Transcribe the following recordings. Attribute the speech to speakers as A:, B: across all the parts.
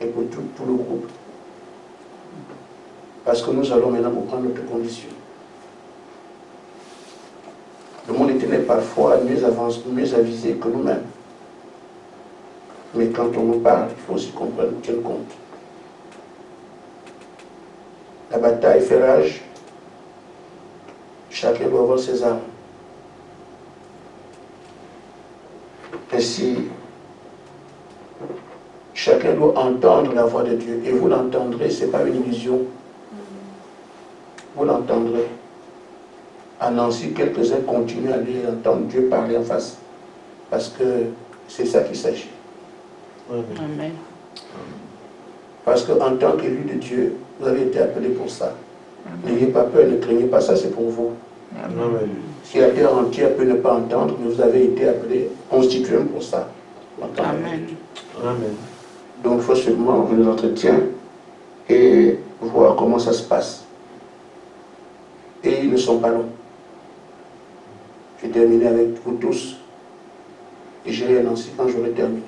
A: et pour tout le groupe. Parce que nous allons maintenant reprendre notre condition. Le monde éternel parfois mieux avisé que nous-mêmes. Mais quand on nous parle, il faut aussi qu'on tienne compte. La bataille fait rage. Chacun doit avoir ses armes. Ainsi, chacun doit entendre la voix de Dieu. Et vous l'entendrez, ce n'est pas une illusion. Vous l'entendrez. À Nancy, quelques-uns continuent à lui entendre Dieu parler en face. Parce que c'est ça qu'il s'agit.
B: Amen.
A: Parce qu'en tant qu'élu de Dieu, vous avez été appelé pour ça. N'ayez pas peur, ne craignez pas, ça c'est pour vous.
C: Amen.
A: Si la terre entière peut ne pas entendre, mais vous avez été appelé, constitué pour ça.
B: Amen.
C: Amen.
A: Donc il faut seulement venir l'entretien et voir comment ça se passe. Et ils ne sont pas longs. Je vais terminer avec vous tous. Et j'irai à Nancy quand j'aurai terminé.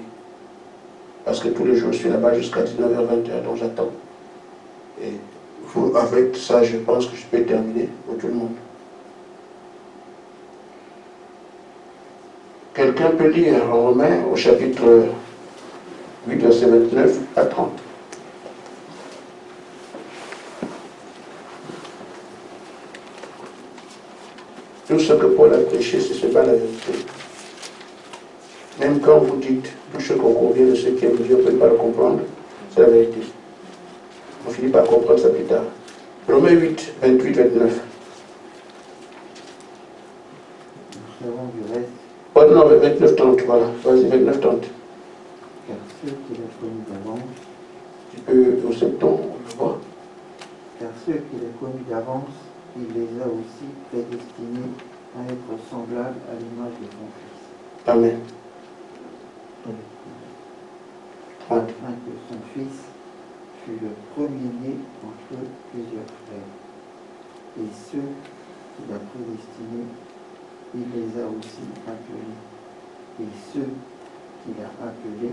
A: Parce que tous les jours, je suis là-bas jusqu'à 19h-20h, donc j'attends. Et vous, avec ça, je pense que je peux terminer pour tout le monde. Quelqu'un peut lire en Romains au chapitre 8, verset 29 à 30. Tout ce que Paul a prêché, c'est seulement la vérité. Même quand vous dites tout ce qu'on convient de ce qui est Dieu, on ne peut pas le comprendre, c'est la vérité. On finit par comprendre ça plus tard. Romains 8, 28, 29.
D: Nous serons du reste.
A: Oh non, 29, 30, voilà. Vas-y, 29, 30.
D: Car ceux qu'il a connus d'avance,
A: Tu peux, au septembre, on le voit.
D: car ceux qu'il a connus d'avance, il les a aussi prédestinés à être semblables à l'image de son Fils.
A: Amen. 30.
D: Afin que son Fils fût le premier-né entre plusieurs frères. Et ceux qu'il a prédestinés, il les a aussi appelés. Et ceux qu'il a appelés,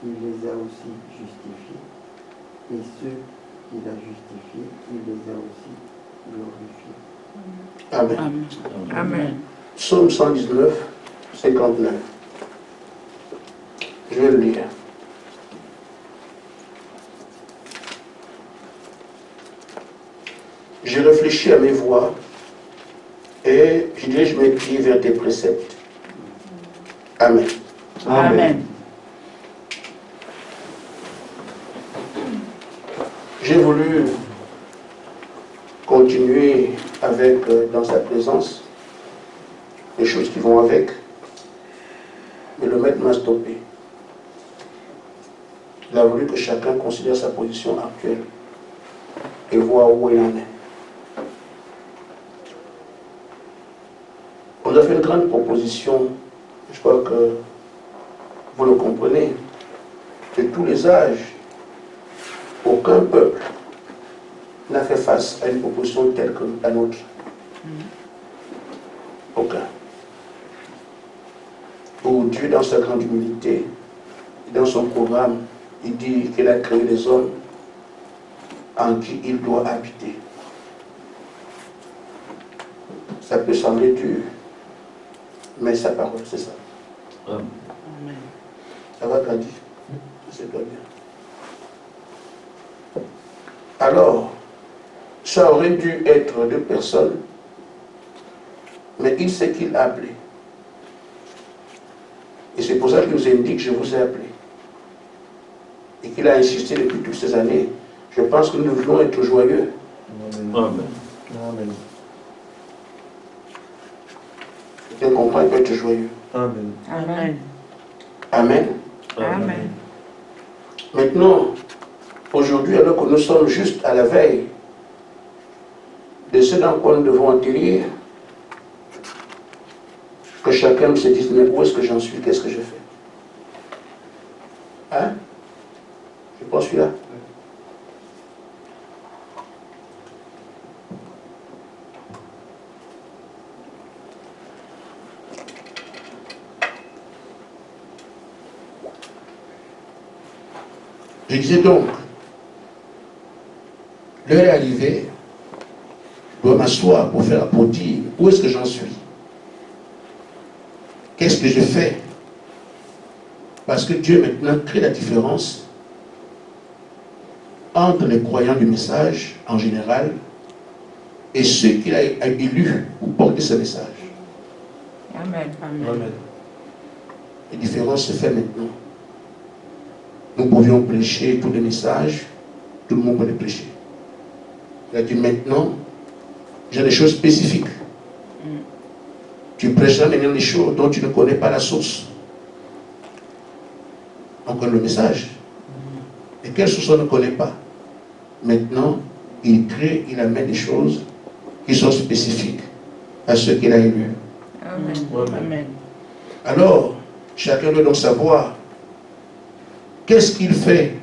D: il les a aussi justifiés. Et ceux qu'il a justifiés, il les a aussi glorifiés.
A: Amen.
B: Amen. Amen.
A: Psaume 119, 59. Je vais le lire. J'ai réfléchi à mes voies et je dirige mes pieds vers tes préceptes. Amen.
B: Amen.
A: J'ai voulu continuer avec, dans sa présence, les choses qui vont avec, mais le maître m'a stoppé. Il a voulu que chacun considère sa position actuelle et voir où il en est. On nous a fait une grande proposition, je crois que vous le comprenez, de tous les âges. Aucun peuple n'a fait face à une proposition telle que la nôtre. Aucun. Où Dieu, dans sa grande humilité, dans son programme, il dit qu'il a créé les hommes en qui il doit habiter. Ça peut sembler dur, mais sa parole, c'est ça.
C: Amen.
A: Ça va, Gadi? C'est toi bien. Alors, ça aurait dû être deux personnes, mais il sait qu'il a appelé. Et c'est pour ça qu'il nous indique, je vous ai appelé. Et qu'il a insisté depuis toutes ces années. Je pense que nous voulons être joyeux.
C: Amen.
D: Amen.
A: Tu comprends, il peut être joyeux.
C: Amen.
B: Amen.
A: Amen.
B: Amen.
A: Maintenant, aujourd'hui, alors que nous sommes juste à la veille de ce dans quoi nous devons atterrir, que chacun se dise, mais où est-ce que j'en suis, qu'est-ce que je fais? Hein? Je pense celui-là. Je disais donc, l'heure est arrivée, je dois m'asseoir pour dire où est-ce que j'en suis. Qu'est-ce que je fais? Parce que Dieu maintenant crée la différence entre les croyants du message en général et ceux qu'il a élus pour porter ce message.
B: Amen. Amen.
C: Amen.
A: La différence se fait maintenant. Nous pouvions prêcher tous les messages, tout le monde peut les prêcher. Il a dit maintenant, j'ai des choses spécifiques. Tu prêcheras maintenant des choses dont tu ne connais pas la source. On connaît le message. Et quelle source on ne connaît pas? Maintenant, il crée, il amène des choses qui sont spécifiques à ceux qu'il a élus.
B: Amen. Amen.
A: Alors, chacun doit donc savoir qu'est-ce qu'il fait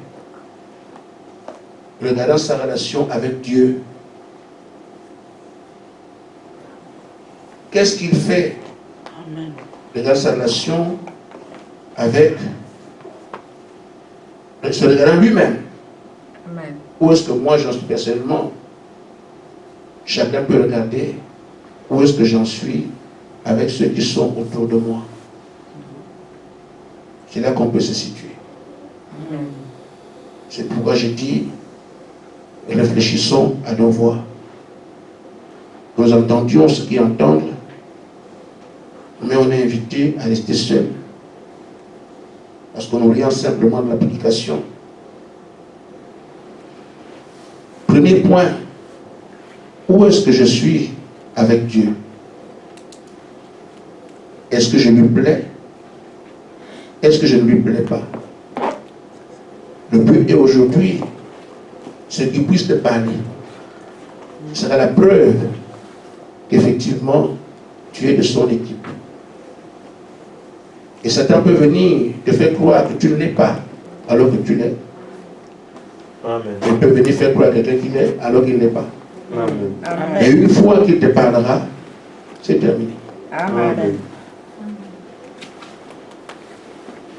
A: regardant sa relation avec Dieu. Qu'est-ce qu'il fait regardant sa relation avec se regardant lui-même.
B: Amen.
A: Où est-ce que moi j'en suis personnellement? Chacun peut regarder où est-ce que j'en suis avec ceux qui sont autour de moi. C'est là qu'on peut se situer.
B: Amen.
A: C'est pourquoi je dis, réfléchissons à nos voix. Nous entendions ce qui entendent, mais on est invité à rester seul. Parce qu'on nous oriente simplement de la prédication. Premier point, où est-ce que je suis avec Dieu? Est-ce que je lui plais? Est-ce que je ne lui plais pas? Le but est aujourd'hui, ce qui puisse te parler sera la preuve qu'effectivement tu es de son équipe. Et Satan peut venir te faire croire que tu ne l'es pas alors que tu l'es.
C: Amen.
A: Il peut venir faire croire à quelqu'un qu'il est alors qu'il n'est pas.
C: Amen.
B: Amen.
A: Et une fois qu'il te parlera, c'est terminé.
B: Amen.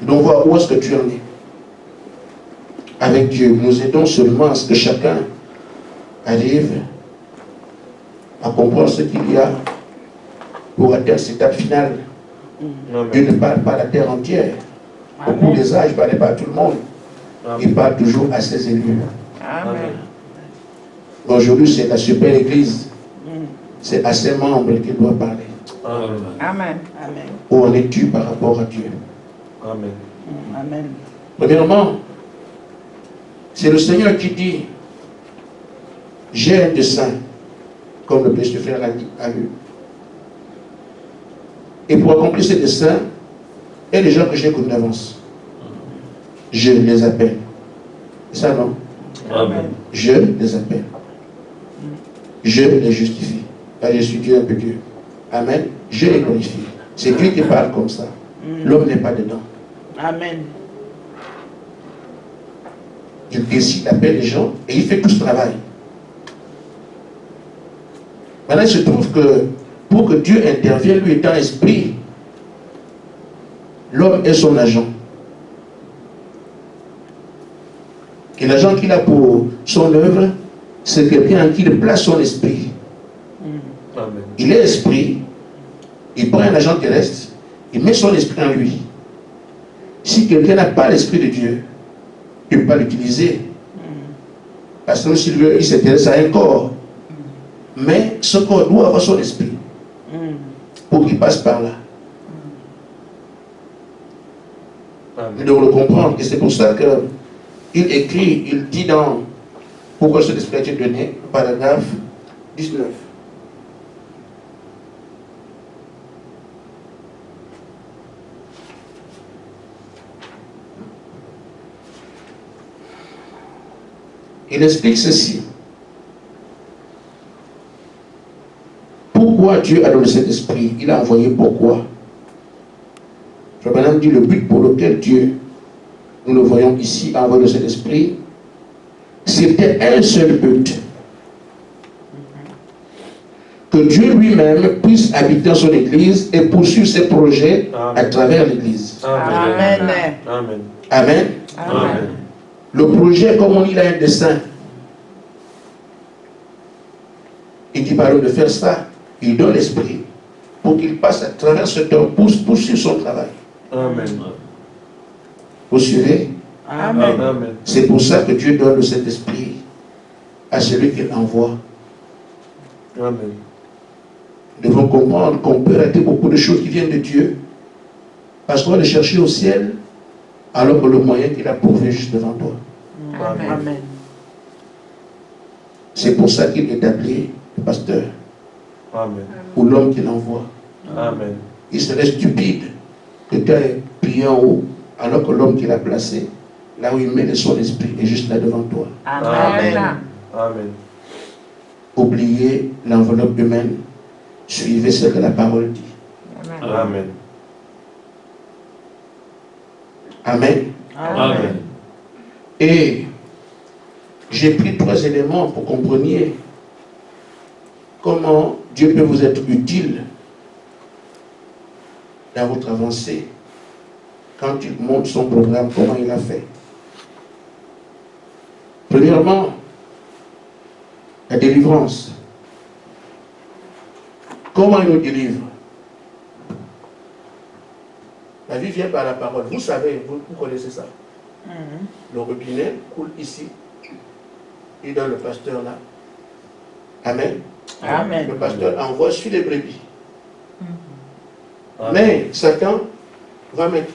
A: Donc voir où est-ce que tu en es avec Dieu. Nous aidons seulement à ce que chacun arrive à comprendre ce qu'il y a pour atteindre cette étape finale. Dieu ne parle pas à la terre entière. Au cours des âges, il ne parle pas à tout le monde. Il parle toujours à ses élus.
B: Amen.
A: Aujourd'hui, c'est la super église. C'est à ses membres qu'il doit parler.
C: Amen.
B: Amen. Amen.
A: Où en es-tu par rapport à Dieu?
C: Amen.
B: Amen.
A: Premièrement, c'est le Seigneur qui dit, j'ai un dessein, comme le précieux frère a lu. Et pour accomplir ce dessein, il y a des gens que j'ai connus d'avance. Je les appelle. Ça non?
C: Amen.
A: Je les appelle. Je les justifie. Car je suis Dieu un peu Dieu. Amen. Je les glorifie. C'est Dieu qui parle comme ça. L'homme n'est pas dedans.
B: Amen.
A: Il décide d'appeler les gens et il fait tout ce travail. Maintenant, il se trouve que pour que Dieu intervienne, lui étant esprit, l'homme est son agent. Et l'agent qu'il a pour son œuvre, c'est quelqu'un en qui il place son esprit.
C: Amen.
A: Il est esprit, il prend un agent terrestre, il met son esprit en lui. Si quelqu'un n'a pas l'esprit de Dieu, il ne peut pas l'utiliser. Parce que s'il veut, il s'intéresse à un corps. Mais ce corps doit avoir son esprit pour qu'il passe par là. Nous devons le comprendre. Et c'est pour ça qu'il écrit, il dit dans Pourquoi cet esprit a été donné, paragraphe 19. Il explique ceci. Pourquoi Dieu a donné cet esprit? Il a envoyé pourquoi? Je vais maintenant dire le but pour lequel Dieu, nous le voyons ici, a envoyé cet esprit. C'était un seul but. Que Dieu lui-même puisse habiter dans son église et poursuivre ses projets à travers l'église.
C: Amen.
B: Amen.
C: Amen.
A: Amen.
B: Amen.
A: Le projet, comme on dit, il a un dessin. Il dit par exemple de faire ça. Il donne l'esprit pour qu'il passe à travers ce temps pour poursuivre son travail.
C: Amen.
A: Vous suivez?
B: Amen.
C: Amen.
A: C'est pour ça que Dieu donne cet esprit à celui qu'il envoie.
C: Amen.
A: Nous devons comprendre qu'on peut rater beaucoup de choses qui viennent de Dieu parce qu'on va les chercher au ciel alors que le moyen qu'il a prouvé juste devant toi.
C: Amen.
B: Amen.
A: C'est pour ça qu'il établit le pasteur
C: Amen.
A: ou l'homme qu'il envoie.
C: Amen.
A: Il serait stupide que tu aies prié en haut alors que l'homme qu'il a placé, là où il met son esprit, est juste là devant toi.
B: Amen.
C: Amen.
A: Oubliez l'enveloppe humaine, suivez ce que la parole dit.
C: Amen.
A: Amen.
C: Amen.
A: Et j'ai pris 3 éléments pour que vous compreniez comment Dieu peut vous être utile dans votre avancée. Quand il montre son programme, comment il a fait. Premièrement, la délivrance. Comment il nous délivre? La vie vient par la parole. Vous savez, vous connaissez ça. Le robinet coule ici. Et dans le pasteur là. Amen.
B: Amen.
A: Le pasteur envoie sur les brebis.
C: Amen.
A: Mais Satan va mettre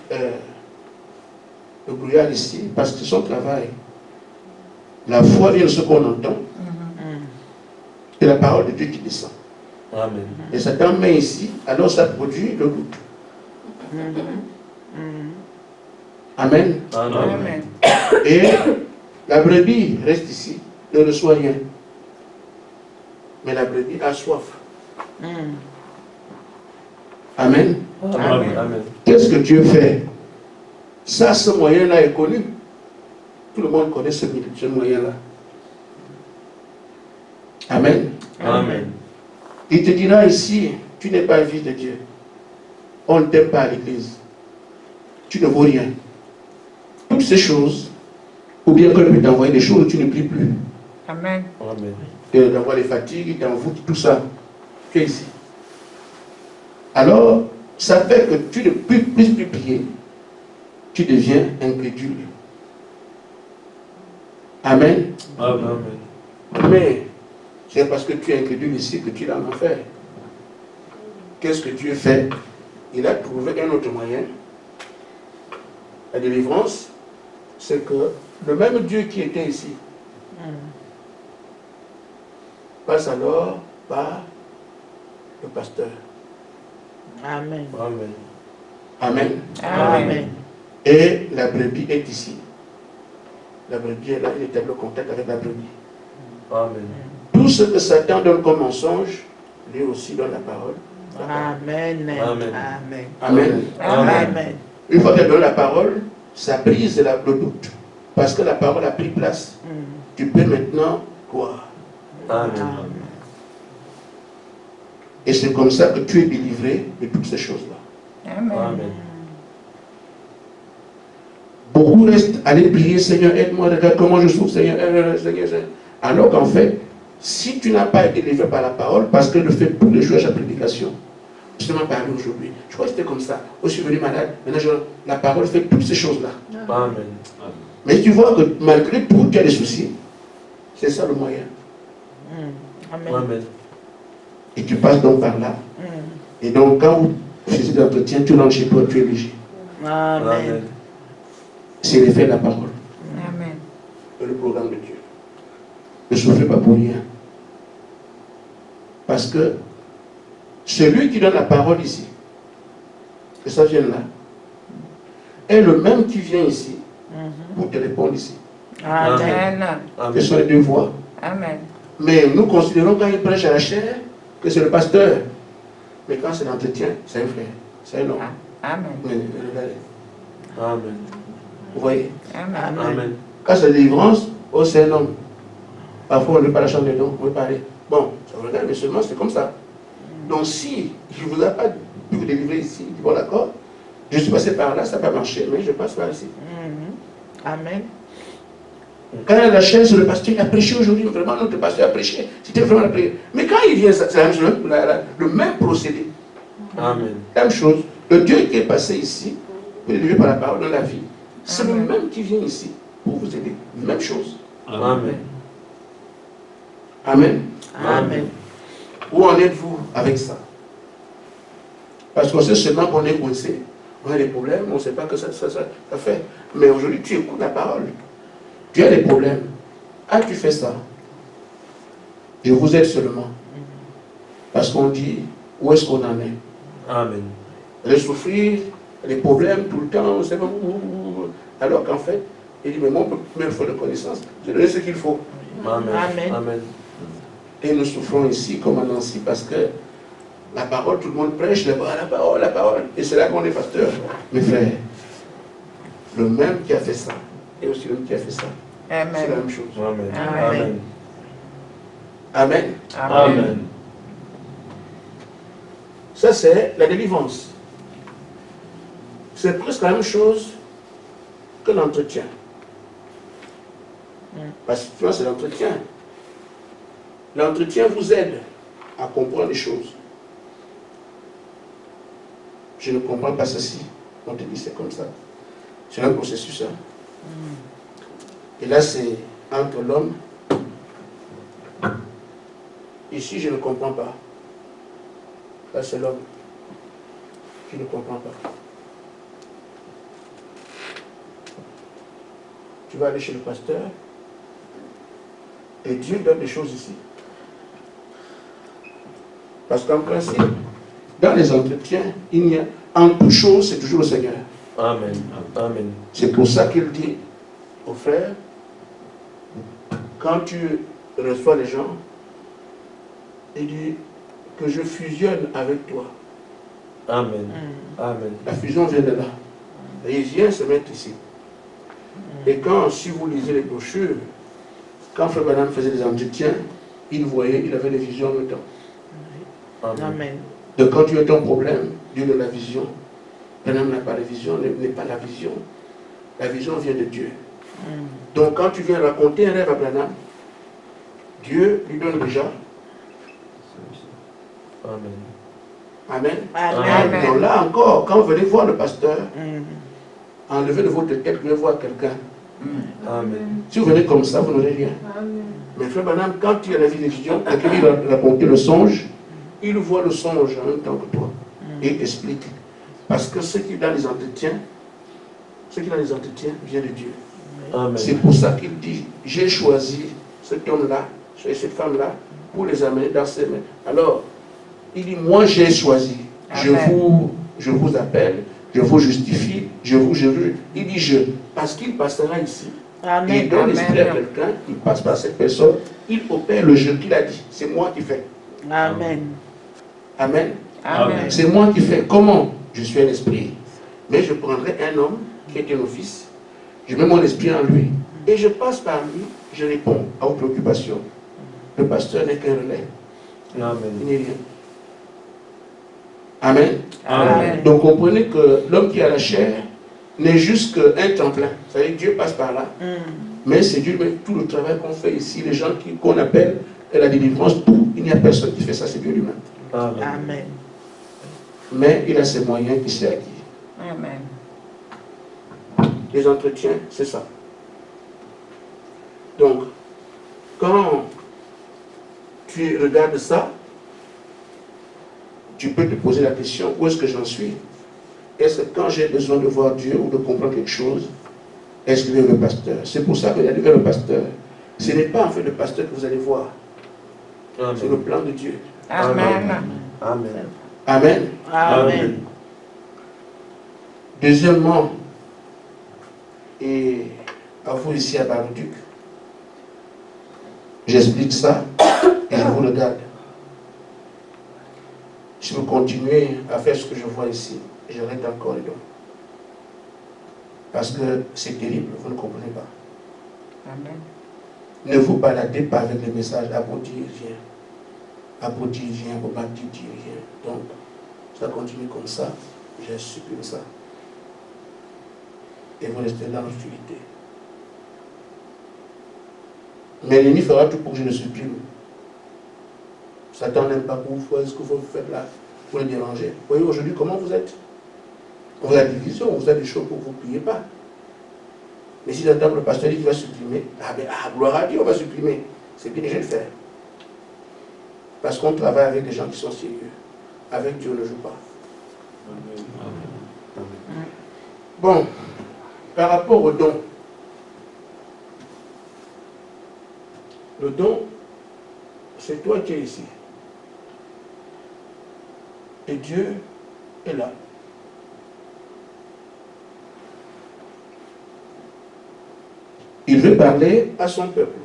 A: le brouillard ici parce que c'est son travail. La foi vient de ce qu'on entend. Et la parole de Dieu qui descend.
C: Amen.
A: Et Satan met ici, alors ça produit le doute. Amen.
C: Amen.
A: Et la brebis reste ici, ne reçoit rien. Mais la brebis a soif. Amen.
C: Amen. Amen.
A: Qu'est-ce que Dieu fait? Ça, ce moyen-là est connu. Tout le monde connaît ce moyen-là. Amen.
C: Amen.
A: Il te dira ici, tu n'es pas fils de Dieu. On ne t'aime pas à l'église. Tu ne vaux rien. Toutes ces choses, ou bien qu'on peut t'envoyer des choses où tu ne pries plus.
B: Amen.
C: Amen.
A: Il t'envoie les fatigues, il t'envoûte, tout ça. Tu es ici. Alors, ça fait que tu ne peux plus prier. Tu deviens incrédule. Amen.
C: Amen.
A: Mais c'est parce que tu es incrédule ici que tu es en enfer. Qu'est-ce que Dieu fait? Il a trouvé un autre moyen. La délivrance, c'est que le même Dieu qui était ici passe alors par le pasteur.
B: Amen.
C: Amen.
A: Amen.
B: Amen.
A: Et la brebis est ici. La brebis est là, il établit le contact avec la brebis.
C: Amen.
A: Tout ce que Satan donne comme mensonge, lui aussi donne la parole.
B: Amen.
C: Amen.
B: Amen.
A: Amen.
B: Amen.
A: Une fois qu'elle donne la parole, ça brise le doute. Parce que la parole a pris place. Tu peux maintenant croire.
C: Amen.
A: Et c'est comme ça que tu es délivré de toutes ces choses-là.
C: Amen.
A: Beaucoup restent à aller prier, Seigneur, aide-moi, regarde comment je souffre, Seigneur, Seigneur. Alors qu'en fait, si tu n'as pas été délivré par la parole, parce que le fait tous les jours à chaque prédication, justement parlé aujourd'hui, je crois que c'était comme ça. Oh, je suis venu malade, maintenant la parole fait toutes ces choses-là.
C: Amen.
A: Mais tu vois que malgré tout, tu as des soucis. C'est ça le moyen.
B: Amen.
C: Amen.
A: Et tu passes donc par là. Et donc, quand vous faites des entretiens, tu rentres chez toi, tu es léger.
B: Amen.
A: C'est l'effet de la parole.
B: Amen.
A: Et le programme de Dieu. Ne souffrez pas pour rien. Parce que celui qui donne la parole ici, que ça vienne là, est le même qui vient ici pour te répondre ici.
B: Amen.
A: Ce sont les deux voix.
B: Amen.
A: Mais nous considérons quand il prêche à la chair que c'est le pasteur. Mais quand c'est l'entretien, c'est un frère, c'est un homme.
B: Amen.
A: Mais regardez,
C: Amen.
A: vous voyez?
B: Amen.
C: Amen.
A: Quand c'est la délivrance, oh c'est un homme. Parfois on ne veut pas la chambre des dons, on veut parler. Bon, ça vous regarde, mais seulement c'est comme ça. Donc si je ne vous ai pas pu vous délivrer ici, il dit bon d'accord, je suis passé par là, ça n'a pas marché, mais je passe par ici.
B: Amen.
A: Quand il y a la chaise, le pasteur il a prêché aujourd'hui, vraiment notre pasteur a prêché. C'était vraiment la prière. Mais quand il vient, c'est la même chose, le même procédé.
C: Amen.
A: La même chose. Le Dieu qui est passé ici, pour élever par la parole dans la vie, c'est le même qui vient ici pour vous aider. Même chose.
C: Amen.
A: Amen.
B: Amen.
A: Où en êtes-vous avec ça? Parce qu'on sait seulement qu'on est coincé. On a des problèmes, on ne sait pas que ça fait. Mais aujourd'hui, tu écoutes la parole. Tu as des problèmes. Ah, tu fais ça. Je vous aide seulement. Parce qu'on dit, où est-ce qu'on en est?
C: Amen.
A: Les souffrir, les problèmes tout le temps, on sait pas où. Alors qu'en fait, il dit, mais moi, il me faut de connaissance. Je donne ce qu'il faut.
C: Amen.
B: Amen.
C: Amen.
A: Et nous souffrons ici comme à Nancy parce que la parole, tout le monde prêche, la parole, la parole. Et c'est là qu'on est pasteur. Mes frères, le même qui a fait ça, et aussi le même qui a fait ça, c'est la
B: Amen.
A: même chose.
C: Amen.
B: Amen.
A: Amen.
C: Amen.
A: Ça, c'est la délivrance. C'est presque la même chose que l'entretien. Parce que tu vois, c'est l'entretien. L'entretien vous aide à comprendre les choses. Je ne comprends pas ceci. On te dit c'est comme ça. C'est un processus. Hein. Et là, c'est entre l'homme. Ici, je ne comprends pas. Là, c'est l'homme qui ne comprend pas. Tu vas aller chez le pasteur et Dieu donne des choses ici. Parce qu'en principe, dans les entretiens, il n'y a en toute chose, c'est toujours le Seigneur.
C: Amen. Amen.
A: C'est pour ça qu'il dit aux frères, quand tu reçois les gens, il dit que je fusionne avec toi.
C: Amen. Amen.
A: La fusion vient de là. Et il vient se mettre ici. Et quand, si vous lisez les brochures, quand Frère Branham faisait des entretiens, il voyait, il avait des visions en même temps.
B: Amen.
A: Donc quand tu as ton problème, Dieu donne la vision. Branham n'a pas la vision, n'est pas la vision. La vision vient de Dieu. Donc quand tu viens raconter un rêve à Branham, Dieu lui donne déjà.
C: Amen.
A: Amen.
B: Amen.
A: Donc là encore, quand vous venez voir le pasteur, enlevez de votre tête, venez voir quelqu'un.
C: Amen.
A: Si vous venez comme ça, vous n'aurez rien. Mais Frère Branham, quand il a la vision, quand il a raconté le songe, il voit le songe en même temps que toi. Et il explique. Parce que ce qui est dans les entretiens, vient de Dieu.
C: Amen.
A: C'est pour ça qu'il dit, j'ai choisi cet homme-là, et cette femme-là, pour les amener dans ses mains. Alors, il dit, moi j'ai choisi. Je vous appelle, je vous justifie, je vous. Il dit je, parce qu'il passera ici.
B: Amen.
A: Il donne l'esprit à quelqu'un, il passe par cette personne, il opère le jeu qu'il a dit. C'est moi qui fais.
B: Amen.
A: Amen.
B: Amen.
A: C'est moi qui fais. Comment? Je suis un esprit. Mais je prendrai un homme qui est un office, je mets mon esprit en lui, et je passe par lui, je réponds à vos préoccupations. Le pasteur n'est qu'un relais. Il
C: Amen.
A: n'est rien. Amen.
B: Amen.
A: Donc comprenez que l'homme qui a la chair n'est juste qu'un tremplin. Vous savez, Dieu passe par là. Mais c'est Dieu, mais tout le travail qu'on fait ici, les gens qu'on appelle la délivrance, tout, il n'y a personne qui fait ça, c'est Dieu lui-même.
C: Amen.
B: Amen.
A: Mais il a ses moyens qui s'est acquis.
B: Amen.
A: Les entretiens, c'est ça. Donc, quand tu regardes ça, tu peux te poser la question, où est-ce que j'en suis? Est-ce que quand j'ai besoin de voir Dieu ou de comprendre quelque chose, est-ce qu'il y a le pasteur? C'est pour ça qu'il y a le pasteur. Ce n'est pas en fait le pasteur que vous allez voir. C'est le plan de Dieu.
B: Amen.
C: Amen.
A: Amen.
B: Amen.
A: Deuxièmement, et à vous ici à Bar-le-Duc, j'explique ça et je vous regarde. Si vous continuez à faire ce que je vois ici, j'arrête encore les dons. Parce que c'est terrible, vous ne comprenez pas.
B: Amen.
A: Ne vous baladez pas avec les messages apôtre vient. Apôtre vient, Bobadi vient. Donc, ça continue comme ça, je supprime ça. Et vous restez dans l'hostilité. Mais l'ennemi fera tout pour que je le supprime. Satan n'aime pas que vous faites ce que vous faites là, pour le déranger. Vous voyez aujourd'hui comment vous êtes. On vous a la division, on vous a des choses pour que vous ne priez pas. Mais si j'entends le pasteur dit qu'il va supprimer, gloire à Dieu, on va supprimer. C'est bien déjà de faire. Parce qu'on travaille avec des gens qui sont sérieux. Avec Dieu, on ne joue pas. Bon, par rapport au don. Le don, c'est toi qui es ici. Et Dieu est là. Il veut parler à son peuple.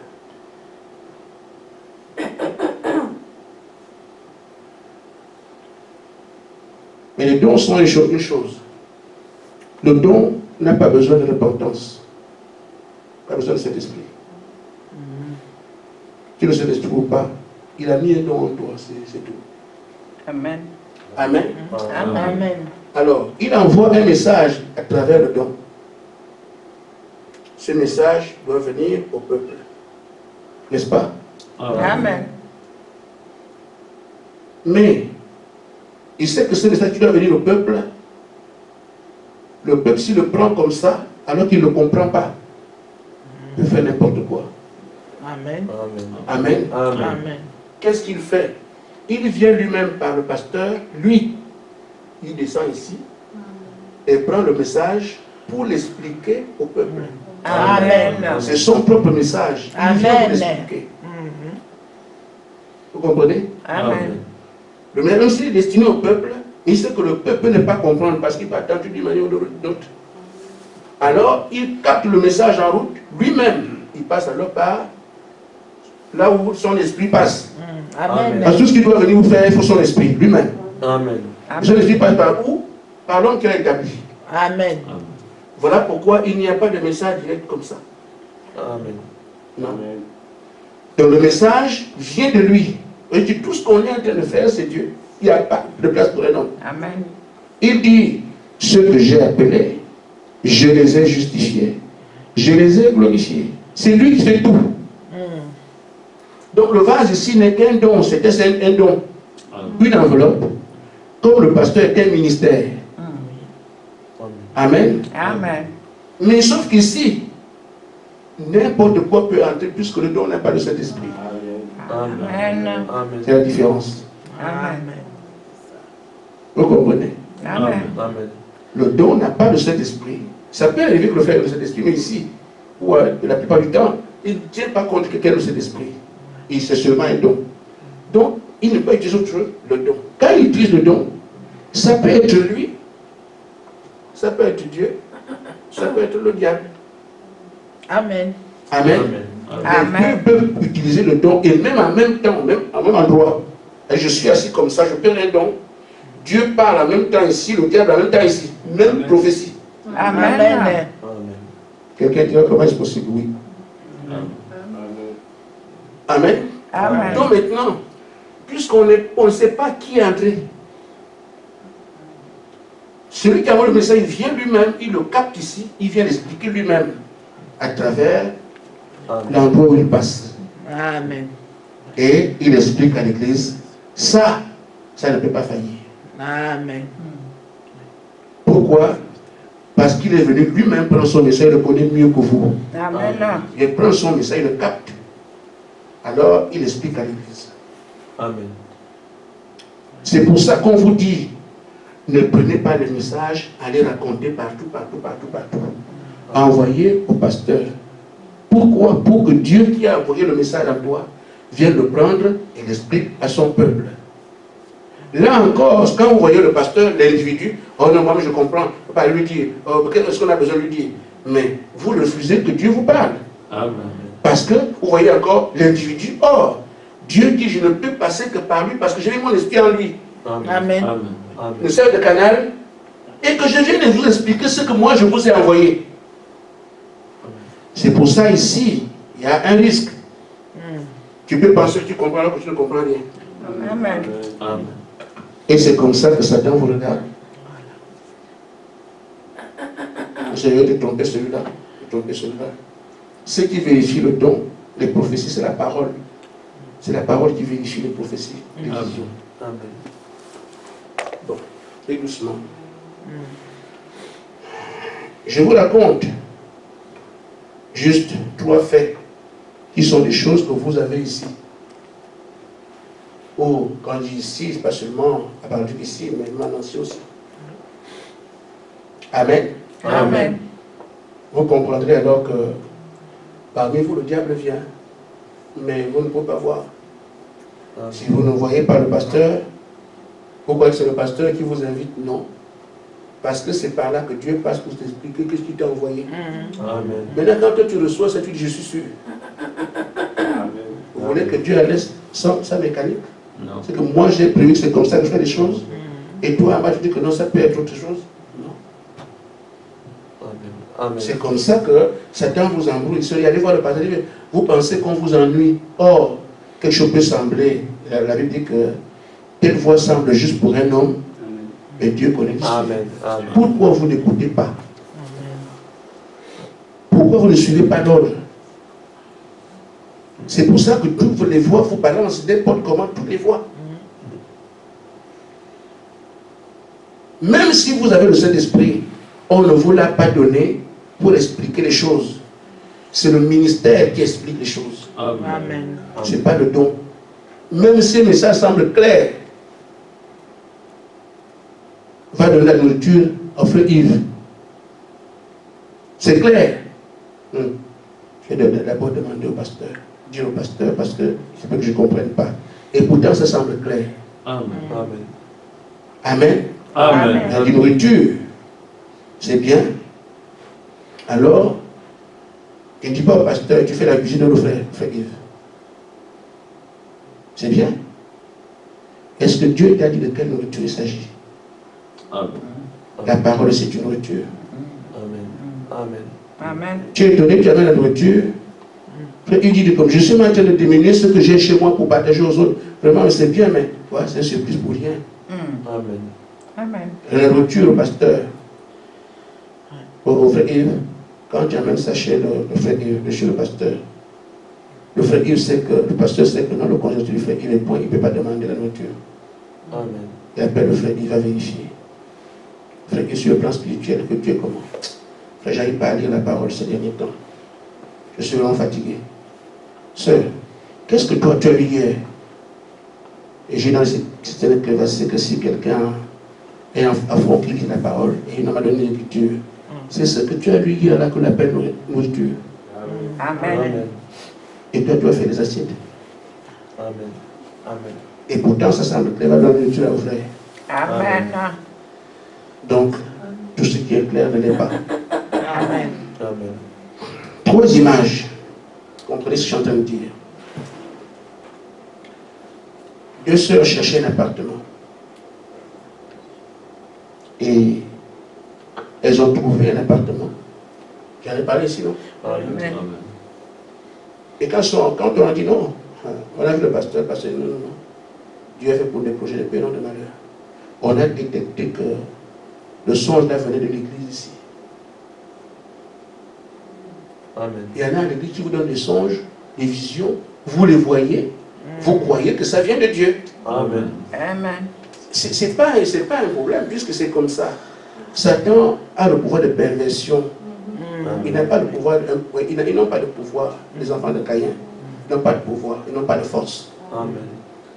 A: Mais les dons sont une chose. Le don n'a pas besoin de repentance. Pas besoin de cet esprit. Tu ne sais l'esprit ou pas, il a mis un don en toi, c'est tout.
B: Amen.
A: Amen.
B: Amen.
A: Alors, il envoie un message à travers le don. Ce message doit venir au peuple. N'est-ce pas?
B: Amen.
A: Mais, il sait que ce message qui doit venir au peuple, le peuple s'il le prend comme ça, alors qu'il ne le comprend pas, il peut faire n'importe quoi.
B: Amen.
A: Amen.
B: Amen.
A: Qu'est-ce qu'il fait? Il vient lui-même par le pasteur, lui, il descend ici et prend le message pour l'expliquer au peuple.
B: Amen.
A: C'est son propre message. Il vient
B: Amen.
A: l'expliquer. Vous comprenez?
B: Amen.
A: Le message aussi est destiné au peuple. Il sait que le peuple ne peut pas comprendre parce qu'il va attendre d'une manière ou d'une autre. Alors, il capte le message en route. Lui-même, il passe alors par là où son esprit passe.
B: Amen.
A: Parce que tout ce qu'il doit venir vous faire, il faut son esprit, lui-même.
C: Amen.
A: Son esprit passe par où? Par l'homme qui a établi.
B: Amen.
A: Voilà pourquoi il n'y a pas de message direct comme ça.
C: Amen.
A: Non. Donc le message vient de lui. Et dit, tout ce qu'on est en train de faire, c'est Dieu. Il n'y a pas de place pour un homme.
B: Amen.
A: Il dit, ceux que j'ai appelés, je les ai justifiés. Je les ai glorifiés. C'est lui qui fait tout. Donc le vase ici n'est qu'un don, c'était un don. Une enveloppe. Comme le pasteur est un ministère. Amen.
B: Amen.
A: Mais sauf qu'ici, n'importe quoi peut entrer puisque le don n'a pas de cet esprit.
B: Amen.
C: Amen.
A: C'est la différence.
B: Amen.
A: Vous comprenez?
B: Amen.
C: Amen.
A: Le don n'a pas de cet esprit. Ça peut arriver que le frère ait de cet esprit, mais ici, où la plupart du temps, il ne tient pas compte que quelqu'un a de cet esprit. Et c'est seulement un don. Donc, il ne peut pas utiliser autre le don. Quand il utilise le don, ça peut être lui, ça peut être Dieu, ça peut être le diable.
B: Amen.
A: Amen.
B: Amen.
A: Les deux peuvent utiliser le don et même en même temps, même en même endroit. Et je suis assis comme ça, je perds un don. Dieu parle en même temps ici, le diable en même temps ici. Même prophétie.
B: Amen.
C: Amen.
A: Quelqu'un dira comment est-ce possible? Oui. Amen.
B: Amen.
A: Donc maintenant, puisqu'on ne sait pas qui est entré, celui qui envoie le message, il vient lui-même, il le capte ici, il vient l'expliquer lui-même à travers l'endroit où il passe.
B: Amen.
A: Et il explique à l'église, ça ne peut pas faillir.
B: Amen.
A: Pourquoi? Parce qu'il est venu lui-même prendre son message, il le connaît mieux que vous.
B: Amen.
A: Il prend son message, il le capte. Alors, il explique à l'église.
C: Amen.
A: C'est pour ça qu'on vous dit, ne prenez pas le message, allez raconter partout, partout, partout, partout. Envoyez au pasteur. Pourquoi? Pour que Dieu qui a envoyé le message à toi vienne le prendre et l'explique à son peuple. Là encore, quand vous voyez le pasteur, l'individu, oh non, moi je comprends, pas lui dire, oh, qu'est-ce qu'on a besoin de lui dire? Mais vous refusez que Dieu vous parle.
C: Amen.
A: Parce que vous voyez encore l'individu, or, Dieu dit, je ne peux passer que par lui parce que j'ai mis mon esprit en lui.
B: Amen.
A: Le sert de canal, et que je viens de vous expliquer ce que moi je vous ai envoyé. C'est pour ça ici, il y a un risque. Tu peux penser que tu comprends alors que tu ne comprends rien.
B: Amen.
C: Amen.
A: Et c'est comme ça que Satan vous regarde. J'ai de tromper celui-là, de tromper celui-là. Ceux qui vérifient le don, Les prophéties, c'est la parole. C'est la parole qui vérifie les prophéties, les
C: Amen.
A: visions.
C: Amen.
A: Bon, et doucement. Je vous raconte juste 3 faits qui sont des choses que vous avez ici. Oh, quand je dis ici, c'est pas seulement à partir d'ici, mais maintenant aussi. Amen.
B: Amen.
A: Vous comprendrez alors que parmi vous, le diable vient, mais vous ne pouvez pas voir.
C: Amen.
A: Si vous ne voyez pas le pasteur, vous croyez que c'est le pasteur qui vous invite? Non. Parce que c'est par là que Dieu passe pour t'expliquer qu'est-ce qu'il t'a envoyé.
C: Amen.
A: Maintenant, quand toi, tu reçois ça, tu dis, je suis sûr. Vous voulez que Dieu laisse sans mécanique?
C: Non.
A: C'est que moi, j'ai prévu que c'est comme ça que je fais les choses. Et toi, en bas, tu dis que non, ça peut être autre chose. Non.
C: Amen. Amen.
A: C'est comme ça que Satan vous embrouille. Si vous allez voir le pasteur, vous pensez qu'on vous ennuie. Or, quelque chose peut sembler. La Bible dit que telle voix semble juste pour un homme, mais Dieu connaît l'histoire.
C: Amen. Amen.
A: Pourquoi vous n'écoutez pas? Pourquoi vous ne suivez pas l'ordre? C'est pour ça que toutes les voix vous balancent n'importe comment, toutes les voix. Même si vous avez le Saint-Esprit, on ne vous l'a pas donné pour expliquer les choses. C'est le ministère qui explique les choses.
B: Amen.
A: Ce n'est pas le don. Même si le message semble clair, va donner la nourriture au frère Yves. C'est clair. Je vais d'abord demander au pasteur, dire au pasteur, parce que c'est pas que je ne comprenne pas. Et pourtant, ça semble clair.
C: Amen.
A: Amen.
C: Amen.
A: La nourriture, c'est bien. Alors, je ne dis pas au pasteur, tu fais la cuisine de nos frères, frère Yves. C'est bien. Est-ce que Dieu t'a dit de quelle nourriture il s'agit?
C: Amen.
A: La parole, c'est une nourriture.
C: Amen. Amen.
B: Amen.
A: Tu es étonné, tu amènes la nourriture. Frère, il dit comme je suis en train de diminuer ce que j'ai chez moi pour partager aux autres. Vraiment, c'est bien, mais ouais, c'est un surplus pour rien.
C: Amen.
B: Amen.
A: La nourriture au pasteur, au frère Yves, quand tu amènes ça chez le frère Yves, chez le pasteur, le frère Yves sait que, le pasteur sait que dans le conjoint du frère Yves est point, il ne peut pas demander la nourriture.
C: Amen.
A: Il appelle le frère Yves à vérifier. Frère Yves, sur le plan spirituel, que tu es comment? Frère, j'arrive pas à lire la parole ces derniers temps. Je suis vraiment fatigué. Sœur, qu'est-ce que toi tu as lu hier? Et j'ai dans certaines versets que si quelqu'un est à fond qui lit la parole et il m'a donné l'écriture, c'est ce que tu as lu hier là qu'on appelle nourriture.
B: Amen.
C: Amen.
A: Et toi tu as fait des assiettes.
C: Amen. Amen.
A: Et pourtant ça semble clair dans la nourriture au frère.
B: Amen.
A: Donc, tout ce qui est clair ne l'est pas.
B: Amen.
C: Amen.
A: 3 images. Comprenez ce que je suis en train de dire. 2 sœurs cherchaient un appartement. Et elles ont trouvé un appartement. J'en ai parlé ici, non?
C: Amen.
A: Et quand on a dit non, on a vu le pasteur passer, non, non, non. Dieu a fait pour des projets de paix, non de malheur. On a détecté que le songe là venait de l'église ici.
C: Amen.
A: Il y en a à l'église qui vous donne des songes, des visions, vous les voyez, vous croyez que ça vient de Dieu.
C: Amen.
B: Amen.
A: C'est pas un problème, puisque c'est comme ça. Satan a le pouvoir de perversion. Il n'a pas le pouvoir, ils n'ont pas de pouvoir, les enfants de Caïn. Ils n'ont pas de pouvoir, ils n'ont pas de force.
C: Amen.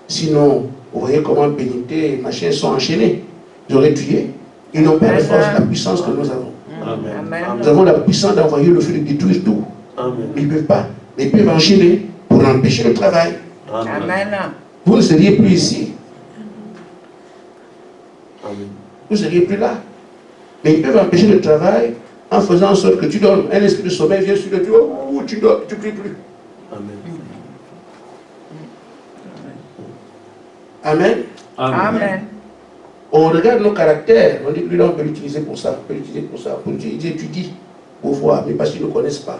A: Sinon, vous voyez comment Bénité et machin sont enchaînés. Ils auraient tué. Ils n'ont pas la force, la puissance que nous avons.
C: Amen.
A: Nous avons la puissance d'envoyer le feu de détruire tout.
C: Amen.
A: Mais ils ne peuvent pas. Mais ils peuvent enchaîner pour empêcher le travail.
B: Amen.
A: Vous ne seriez plus ici.
C: Amen.
A: Vous ne seriez plus là. Mais ils peuvent empêcher le travail en faisant en sorte que tu dormes. Un esprit de sommeil vient sur le tuyau, tu dors, tu ne pries plus.
C: Amen.
A: Amen.
B: Amen.
A: On regarde nos caractères, on dit que lui, on peut l'utiliser pour ça, on peut l'utiliser pour ça, on peut l'utiliser, il étudie pour voir, mais parce qu'ils ne connaissent pas.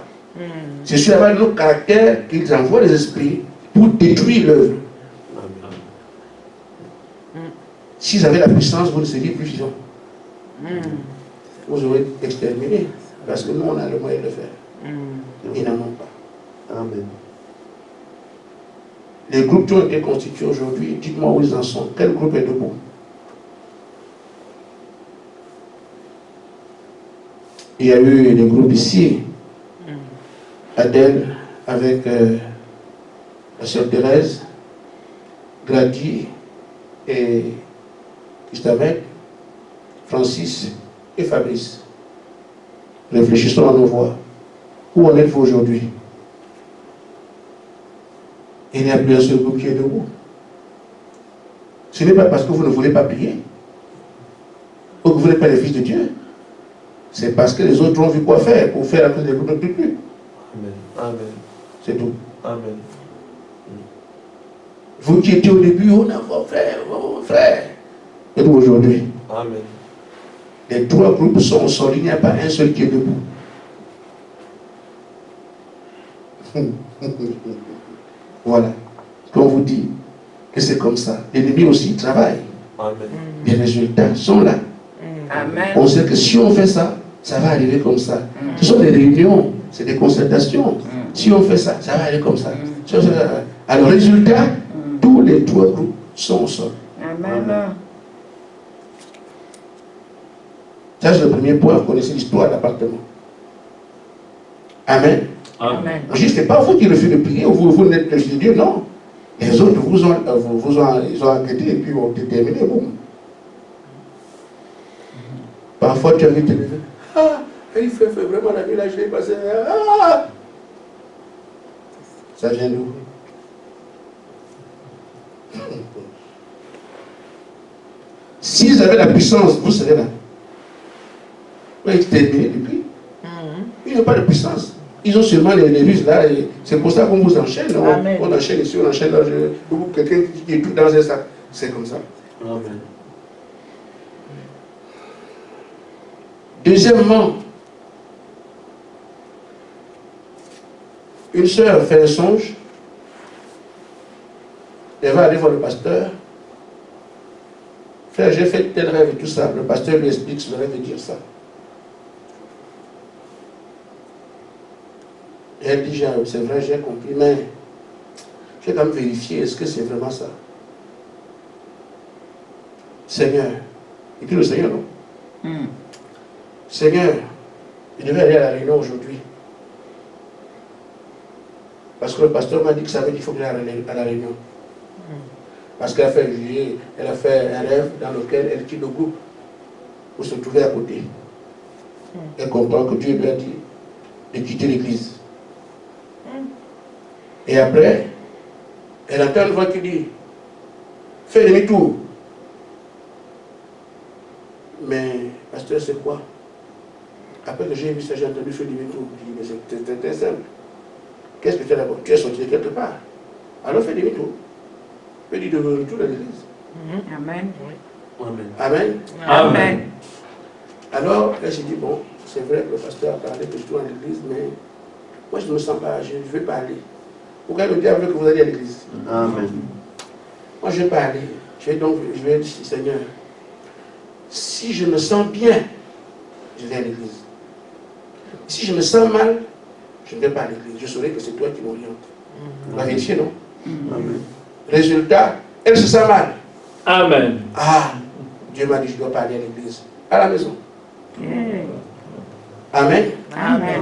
A: C'est sur la base de nos caractères qu'ils envoient les esprits pour détruire l'œuvre. S'ils avaient la puissance, vous ne seriez plus vivants. Vous aurez exterminé, parce que nous, on a le moyen de le faire. Ils n'en ont pas.
C: Amen.
A: Les groupes qui ont été constitués aujourd'hui, dites-moi où ils en sont. Quel groupe est debout? Il y a eu des groupes ici. Adèle avec la sœur Thérèse, Gladys et Istamed, Francis et Fabrice. Réfléchissons à nos voix. Où en êtes-vous aujourd'hui? Il n'y a plus un seul groupe qui est debout. Ce n'est pas parce que vous ne voulez pas prier ou que vous n'êtes pas les fils de Dieu. C'est parce que les autres ont vu quoi faire pour faire la cause des groupes ne plus.
C: Amen. Amen.
A: C'est tout.
C: Amen.
A: Vous qui étiez au début, on a vos frères. Et vous aujourd'hui.
C: Amen.
A: Les trois groupes sont au sol, il n'y a pas un seul qui est debout. Voilà. Quand on vous dit que c'est comme ça, l'ennemi aussi travaille.
C: Amen.
A: Les résultats sont là.
B: Amen.
A: On sait que si on fait ça, ça va arriver comme ça. Ce sont des réunions, c'est des concertations. Si on fait ça, ça va aller comme ça. Alors, résultat, tous les trois groupes sont au sol.
B: Amen.
A: Ça, c'est le premier point. Vous connaissez l'histoire de l'appartement. Amen.
B: Amen.
A: Juste, ce n'est pas vous qui refusez de prier, ou vous n'êtes le fils de Dieu, non. Les autres ils ont enquêté et puis ont déterminé. Boum. Parfois, tu as vu te lever. Ah, il fait vraiment la nuit, là, je l'ai passé. Ah. Ça vient d'où? S'ils avaient la puissance, vous serez là. Vous avez terminé depuis. Ils n'ont pas de puissance. Ils ont seulement les ruses là. C'est pour ça qu'on vous enchaîne. On enchaîne ici, on enchaîne là. Quelqu'un qui est tout dans un sac. C'est comme ça.
C: Amen.
A: Deuxièmement, une sœur fait un songe. Elle va aller voir le pasteur. Frère, j'ai fait tel rêve et tout ça. Le pasteur lui explique ce rêve veut dire ça. Et elle dit, c'est vrai, j'ai compris, mais je vais quand même vérifier, est-ce que c'est vraiment ça? Seigneur, et puis le Seigneur, non? Seigneur, je devais aller à la réunion aujourd'hui. Parce que le pasteur m'a dit que ça veut dire qu'il faut que j'aille à la réunion. Parce qu'elle a fait un rêve dans lequel elle quitte le groupe pour se trouver à côté. Elle comprend que Dieu lui a dit de quitter l'église. Et après, elle entend une voix qui dit, fais demi-tour. Mais, pasteur, c'est quoi? Après que j'ai vu ça, j'ai entendu faire demi-tour. Je dis, mais c'est très simple. Qu'est-ce que tu as d'abord? Tu es sorti de quelque part. Alors fais demi-tour. Fais du retour à l'église.
B: Amen.
C: Amen.
A: Amen.
B: Amen.
A: Alors, elle s'est dit, bon, c'est vrai que le pasteur a parlé que je dois à l'église, mais moi je ne me sens pas, je ne veux pas aller. Pourquoi le diable veut que vous alliez à l'église?
C: Amen.
A: Moi je ne vais pas aller. Je vais dire, Seigneur, si je me sens bien, je vais à l'église. Si je me sens mal, je ne vais pas à l'église. Je saurai que c'est toi qui m'oriente. On va vérifier, non?
C: Amen.
A: Résultat, elle se sent mal.
C: Amen.
A: Ah, Dieu m'a dit, je ne dois pas aller à l'église. À la maison. Amen.
B: Amen.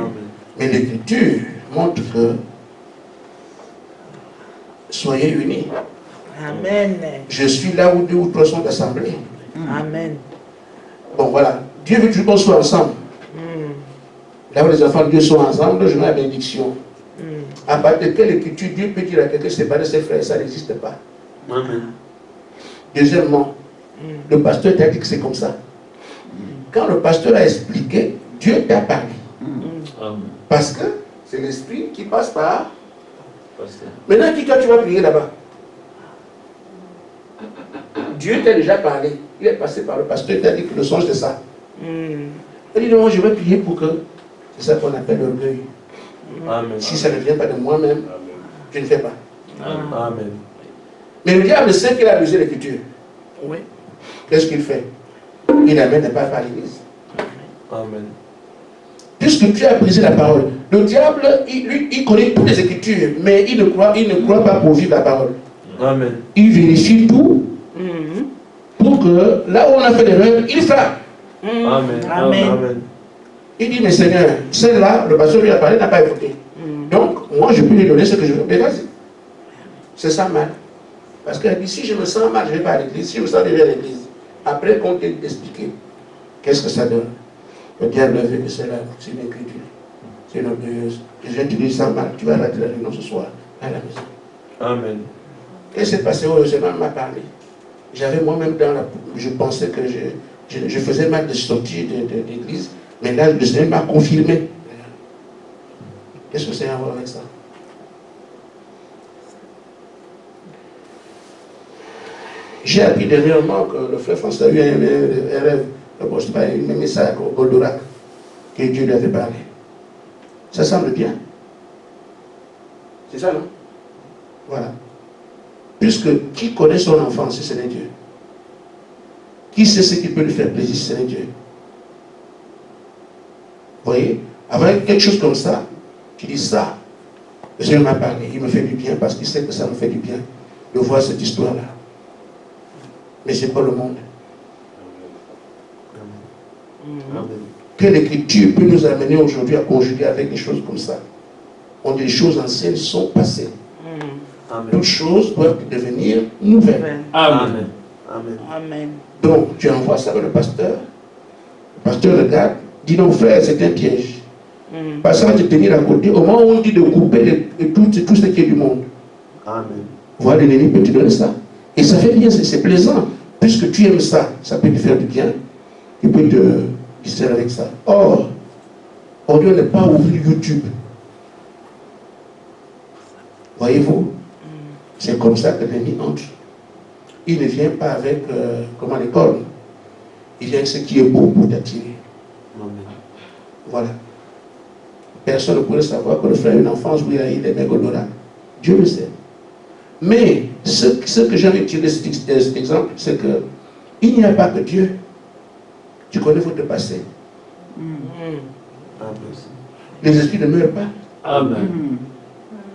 A: Mais l'Écriture montre que soyez unis.
B: Amen.
A: Je suis là où 2 ou 3 sont assemblés.
B: Amen.
A: Bon, voilà. Dieu veut toujours qu'on soit ensemble. Là où les enfants de Dieu sont ensemble, je mets la bénédiction. À partir de quelle écriture Dieu peut dire à quelqu'un de séparer ses frères? Ça n'existe pas.
C: Amen.
A: Deuxièmement, le pasteur t'a dit que c'est comme ça. Quand le pasteur a expliqué, Dieu t'a parlé.
C: Amen.
A: Parce que c'est l'esprit qui passe par.
C: Pasteur.
A: Maintenant, qui toi tu vas prier là-bas? Dieu t'a déjà parlé. Il est passé par le pasteur, il t'a dit que le songe c'est ça. Il dit non, je vais prier pour que. C'est ça qu'on appelle l'orgueil.
C: Amen.
A: Si ça ne vient pas de moi-même, je ne fais pas.
C: Amen.
A: Mais le diable sait qu'il a abusé l'écriture.
B: Oui.
A: Qu'est-ce qu'il fait? Il amène les papes à l'église.
C: Amen.
A: Puisque puisque tu as brisé la parole. Le diable, il connaît toutes les Écritures, mais il ne croit pas pour vivre la parole.
C: Amen.
A: Il vérifie tout pour que là où on a fait l'erreur, il frappe.
C: Amen.
B: Amen.
C: Amen.
A: Il dit, mais Seigneur, celle-là, le pasteur lui a parlé, n'a pas écouté. Donc, moi, je peux lui donner ce que je veux. Mais vas-y. C'est ça mal. Parce qu'elle dit, si je me sens mal, je ne vais pas à l'église. Si je me sens bien à l'église, après qu'on t'ait expliqué, qu'est-ce que ça donne? Le diable veut que c'est là, c'est une écriture. C'est une orgueilleuse. Et je viens te dire ça mal, tu vas rater la réunion ce soir à la maison.
C: Amen.
A: Et c'est passé, oh, le Seigneur m'a parlé. J'avais moi-même dans la... Je pensais que je faisais mal de sortir de l'église, mais là, le Seigneur m'a confirmé. Qu'est-ce que c'est à voir avec ça? J'ai appris dernièrement que le frère François a eu un rêve. Bon, je sais pas, il m'a mis ça au Goldorak, que Dieu lui avait parlé. Ça semble bien. C'est ça, non? Voilà. Puisque qui connaît son enfant, si ce n'est Dieu? Qui sait ce qui peut lui faire plaisir, si ce n'est Dieu? Vous voyez? Avec quelque chose comme ça, tu dis ça. Le Seigneur m'a parlé, il me fait du bien parce qu'il sait que ça me fait du bien de voir cette histoire-là. Mais ce n'est pas le monde.
C: Amen.
A: Quelle écriture peut nous amener aujourd'hui à conjuguer avec des choses comme ça? On dit les choses anciennes sont passées.
C: Amen.
A: Toutes choses doivent devenir nouvelles.
C: Amen. Amen.
B: Amen.
A: Donc, tu envoies ça vers le pasteur. Le pasteur regarde, dit non frère, c'est un piège. Parce que ça va te tenir à côté. Au moment où on dit de couper tout ce qui est du monde.
C: Amen.
A: Voilà, l'ennemi peut te donner ça. Et ça fait bien, c'est plaisant. Puisque tu aimes ça, ça peut te faire du bien. Il peut te distraire avec ça. Or, on ne doit pas ouvrir YouTube. Voyez-vous? C'est comme ça que l'ennemi entre. Il ne vient pas avec, comment les cornes. Il vient avec ce qui est beau pour t'attirer.
C: Amen.
A: Voilà. Personne ne pourrait savoir que le frère a une enfance où il aimait Goldorak. Dieu le sait. Mais ce que j'avais tiré de cet exemple, c'est que il n'y a pas que Dieu. Tu connais votre passé.
C: Amen.
A: Les esprits ne meurent pas.
C: Amen.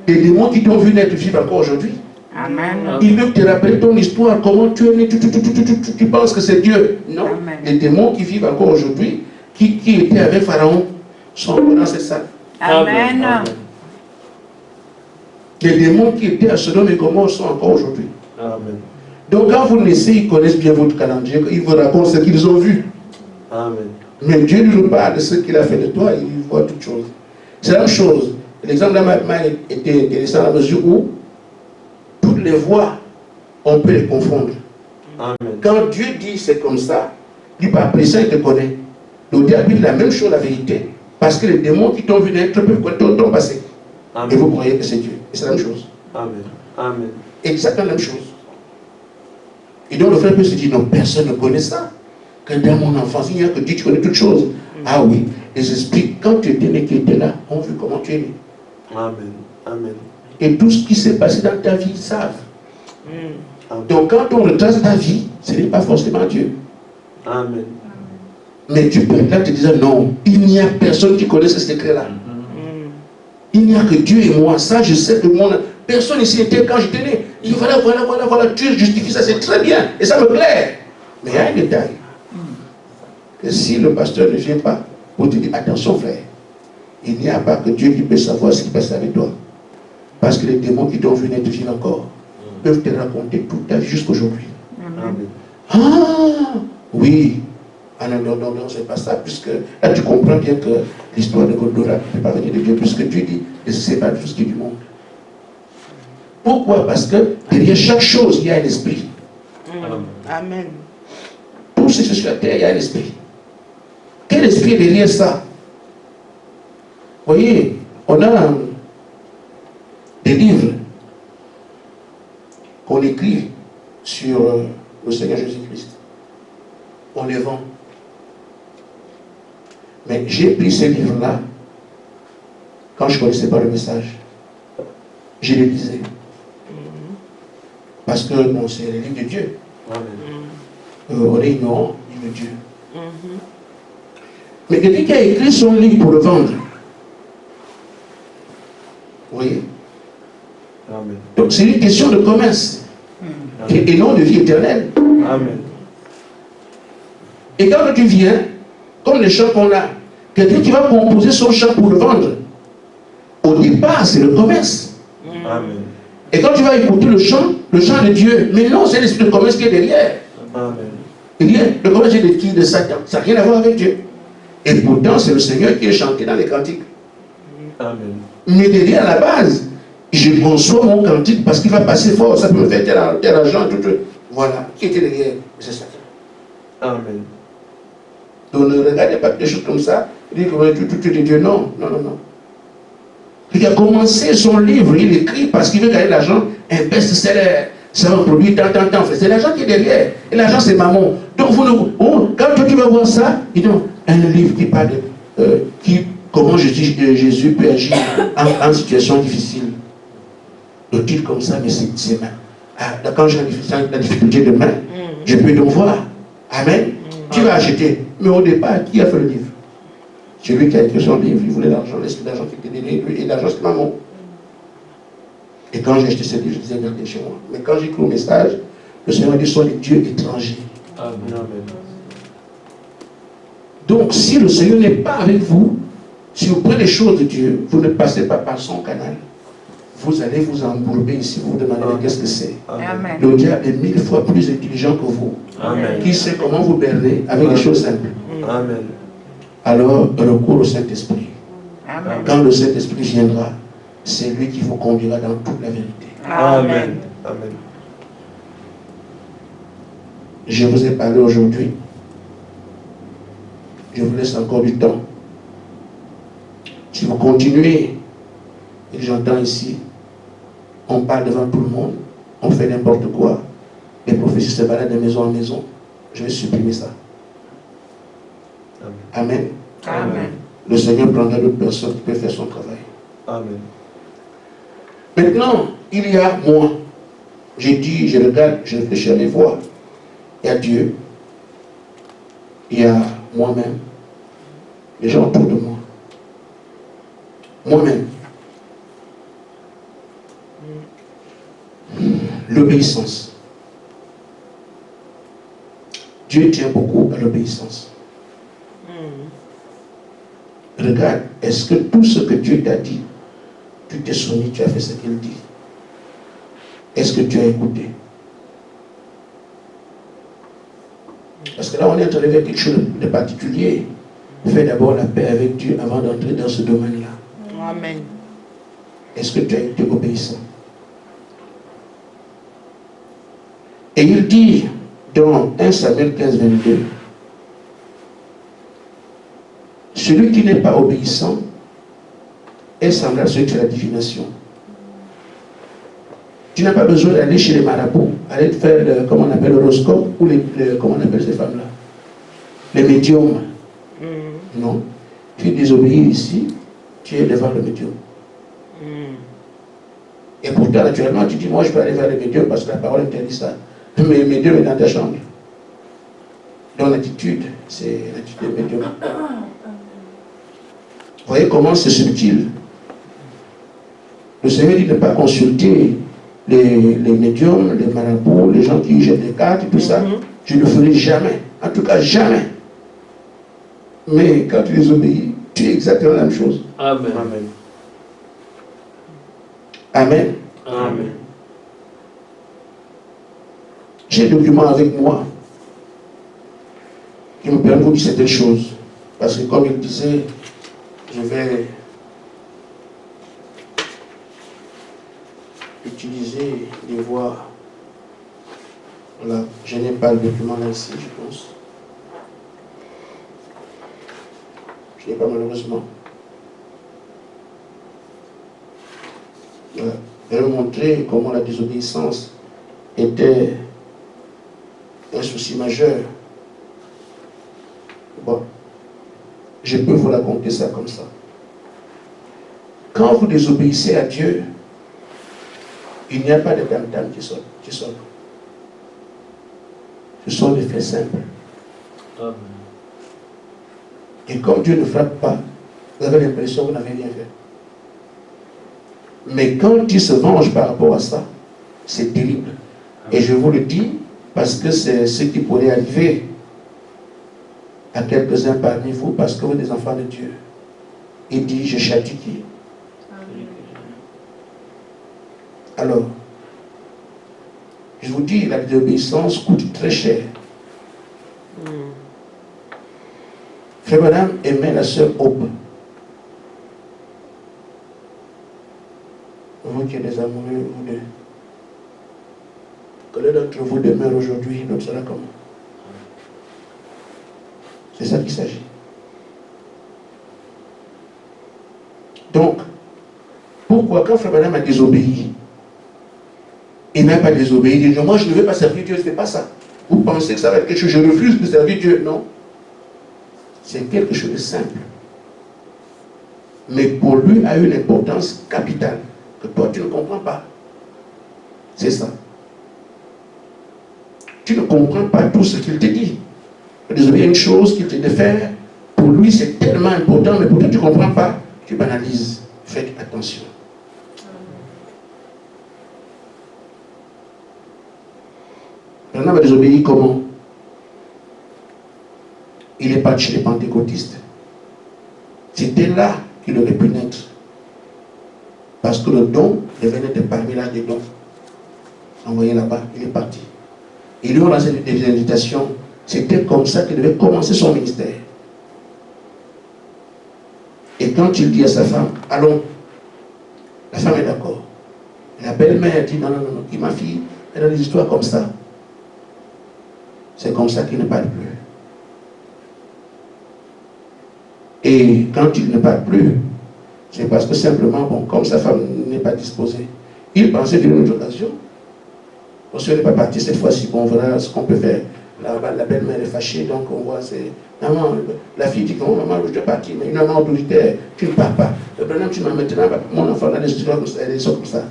A: Les démons qui t'ont vu naître vivent encore aujourd'hui.
B: Amen.
A: Ils veulent te rappeler ton histoire, comment tu es né, tu penses que c'est Dieu. Non.
B: Amen.
A: Les démons qui vivent encore aujourd'hui, qui étaient avec Pharaon, sont encore dans cette salle.
B: Amen.
A: Les démons qui étaient à Sodome et Gomorrhe sont encore aujourd'hui.
C: Amen.
A: Donc quand vous naissez, ils connaissent bien votre calendrier, ils vous racontent ce qu'ils ont vu.
C: Amen.
A: Mais Dieu nous parle de ce qu'il a fait de toi, il voit toutes choses. C'est la même chose. L'exemple là m'a été intéressant à la mesure où toutes les voix, on peut les confondre.
C: Amen.
A: Quand Dieu dit c'est comme ça, lui par pression il te connaît. Le diable dit la même chose, la vérité. Parce que les démons qui t'ont vu naître peuvent connaître ton passé.
C: Amen.
A: Et vous croyez que c'est Dieu. Et c'est la même chose.
C: Amen. Amen.
A: Exactement la même chose. Et donc le frère peut se dire, non, personne ne connaît ça. Que dans mon enfance, il n'y a que Dieu qui connaît toutes choses. Ah oui, les esprits, quand tu étais né, qui étaient là, ont vu comment tu es né.
C: Amen. Amen.
A: Et tout ce qui s'est passé dans ta vie, ils savent.
C: Amen.
A: Donc quand on retrace ta vie, ce n'est pas forcément Dieu.
C: Amen.
A: Mais tu peux être là te disant, non, il n'y a personne qui connaît ce secret-là. Il n'y a que Dieu et moi. Ça, je sais que personne ici était quand j'étais né. Il dit, voilà, tu justifies ça, c'est très bien. Et ça me plaît. Mais il y a un détail. Que si le pasteur ne vient pas pour te dire, attention frère, il n'y a pas que Dieu qui peut savoir ce qui passe avec toi. Parce que les démons qui t'ont vu naître vivent encore, peuvent te raconter toute ta vie jusqu'aujourd'hui.
C: Amen.
A: Ah, oui. Ah non, c'est pas ça, puisque là tu comprends bien que l'histoire de Goldorak ne peut pas venir de Dieu, puisque Dieu dit de se séparer de tout ce qui est du monde. Pourquoi? Parce que derrière chaque chose, il y a un esprit.
B: Amen.
A: Tout ce qui est sur la terre, il y a un esprit. Quel esprit est derrière ça? Vous voyez, on a des livres qu'on écrit sur le Seigneur Jésus-Christ. On les vend. Mais j'ai pris ces livres-là quand je ne connaissais pas le message. Je les lisais. Parce que bon, c'est les livres de Dieu.
C: Amen.
A: On est ignorant, livre de Dieu. Mais quelqu'un qui a écrit son livre pour le vendre. Vous voyez?
C: Amen.
A: Donc c'est une question de commerce. Et non de vie éternelle.
C: Amen.
A: Et quand tu viens, comme les chants qu'on a, quelqu'un qui va composer son chant pour le vendre, au départ, c'est le commerce.
C: Amen.
A: Et quand tu vas écouter le chant de Dieu, mais non, c'est l'esprit de commerce qui est derrière.
C: Amen.
A: Le commerce est de Satan. Ça n'a rien à voir avec Dieu. Et pourtant, c'est le Seigneur qui est chanté dans les cantiques.
C: Amen.
A: Mais derrière, à la base, je conçois mon cantique parce qu'il va passer fort, ça peut me faire tel argent, tout. Voilà. Qui était derrière? C'est Satan.
C: Amen.
A: Donc ne regardez pas des choses comme ça. Il dit que tout est Dieu. Non, non, non, non. Il a commencé son livre, il écrit parce qu'il veut gagner l'argent, un best-seller. Ça va produire tant. C'est l'argent qui est derrière. Et l'argent, c'est maman. Donc, quand tu vas voir ça, il dit un livre qui parle de comment Jésus peut agir en situation difficile. Le titre comme ça, mais c'est main. Quand j'ai la difficulté de main, je peux donc voir. Amen. Tu vas acheter. Mais au départ, qui a fait le livre? Celui qui a écrit son livre, il voulait l'argent, l'esprit d'argent qui était donné, et l'argent c'est maman. Et quand j'ai acheté ce livre, je disais, gardez chez moi. Mais quand j'ai écrit le message, le Seigneur dit, sont les dieux étrangers.
C: Amen.
A: Donc, si le Seigneur n'est pas avec vous, si vous prenez les choses de Dieu, vous ne passez pas par son canal. Vous allez vous embourber ici, vous vous demandez qu'est-ce que c'est.
B: Amen.
A: Le diable est 1000 fois plus intelligent que vous.
C: Amen.
A: Qui sait comment vous berner avec des choses simples.
C: Amen.
A: Alors, recours au Saint-Esprit.
B: Amen.
A: Quand le Saint-Esprit viendra, c'est lui qui vous conduira dans toute la vérité.
C: Amen. Amen.
A: Je vous ai parlé aujourd'hui. Je vous laisse encore du temps. Si vous continuez, et j'entends ici, on parle devant tout le monde, on fait n'importe quoi, les prophéties se baladent de maison en maison, je vais supprimer ça. Amen.
B: Amen.
A: Le Seigneur prendra d'autres personnes qui peuvent faire son travail.
C: Amen.
A: Maintenant, il y a moi. J'ai dit, je regarde, je réfléchis à mes voix. Il y a Dieu. Il y a moi-même. Les gens autour de moi. Moi-même. L'obéissance. Dieu tient beaucoup à l'obéissance. Regarde, est-ce que tout ce que Dieu t'a dit, tu t'es soumis, tu as fait ce qu'il dit? Est-ce que tu as écouté? Parce que là, on est en train de faire quelque chose de particulier. Fais d'abord la paix avec Dieu avant d'entrer dans ce domaine-là.
B: Amen.
A: Est-ce que tu as été obéissant? Et il dit dans 1 Samuel 15, 22, celui qui n'est pas obéissant est semblable à celui qui fait la divination. Tu n'as pas besoin d'aller chez les marabouts, aller faire, comment on appelle l'horoscope, ou comment on appelle ces femmes-là? Les médiums. Non. Tu désobéis ici, tu es devant le médium. Et pourtant, naturellement, tu dis, moi je peux aller vers les médiums parce que la parole interdit ça. Mais le médium est dans ta chambre. Donc l'attitude, c'est l'attitude des médiums. Vous voyez comment c'est subtil. Le Seigneur dit de ne pas consulter les médiums, les marabouts, les gens qui jettent des cartes et tout ça. Je ne le ferai jamais. En tout cas, jamais. Mais quand tu les obéis, tu es exactement la même chose.
C: Amen.
A: Amen.
C: Amen.
A: J'ai des documents avec moi qui me permettent de vous dire certaines choses. Parce que comme il disait, je vais utiliser des voix. Voilà, je n'ai pas le document là ici, je pense. Je n'ai pas malheureusement. Voilà. Je vais vous montrer comment la désobéissance était un souci majeur. Bon, je peux vous raconter ça comme ça. Quand vous désobéissez à Dieu, il n'y a pas de tam-tam qui sonne. Ce sont des faits simples.
C: Amen.
A: Et comme Dieu ne frappe pas, vous avez l'impression que vous n'avez rien fait. Mais quand il se venge par rapport à ça, c'est terrible. Et je vous le dis parce que c'est ce qui pourrait arriver à quelques-uns parmi vous parce que vous êtes des enfants de Dieu. Il dit, je châtie qui? Alors, je vous dis, la désobéissance coûte très cher. Frère Madame aimait la sœur Aube. Vous qui êtes des amoureux, vous deux. Que l'un d'entre vous demeure aujourd'hui, l'autre sera comment? C'est ça qu'il s'agit. Donc, pourquoi quand Frère Madame a désobéi, il n'a pas désobéi, il dit, moi je ne veux pas servir Dieu, c'est pas ça. Vous pensez que ça va être quelque chose, je refuse de servir Dieu. Non. C'est quelque chose de simple. Mais pour lui, a une importance capitale, que toi tu ne comprends pas. C'est ça. Tu ne comprends pas tout ce qu'il te dit. Désolé, il y a une chose qu'il te dit de faire, pour lui c'est tellement important, mais pour toi tu ne comprends pas, tu banalises. Faites attention. Maintenant, il va désobéir comment? Il est parti chez les pentecôtistes. C'était là qu'il aurait pu naître. Parce que le don devait naître parmi là des dons. Envoyé là-bas, il est parti. Il lui a lancé des invitations. C'était comme ça qu'il devait commencer son ministère. Et quand il dit à sa femme, allons, la femme est d'accord. La belle-mère dit, non, ma fille, elle a des histoires comme ça. C'est comme ça qu'il ne parle plus. Et quand il ne parle plus, c'est parce que simplement, bon, comme sa femme n'est pas disposée, il pensait d'une autre occasion. Parce qu'elle n'est pas partie cette fois-ci, bon, voilà ce qu'on peut faire. La belle-mère est fâchée, donc on voit, c'est... Maman, la fille dit que maman, je dois partir, mais une maman autoritaire, tu ne pars pas. Le problème, tu m'as maintenant, mon enfant a des histoires comme ça, des choses comme ça.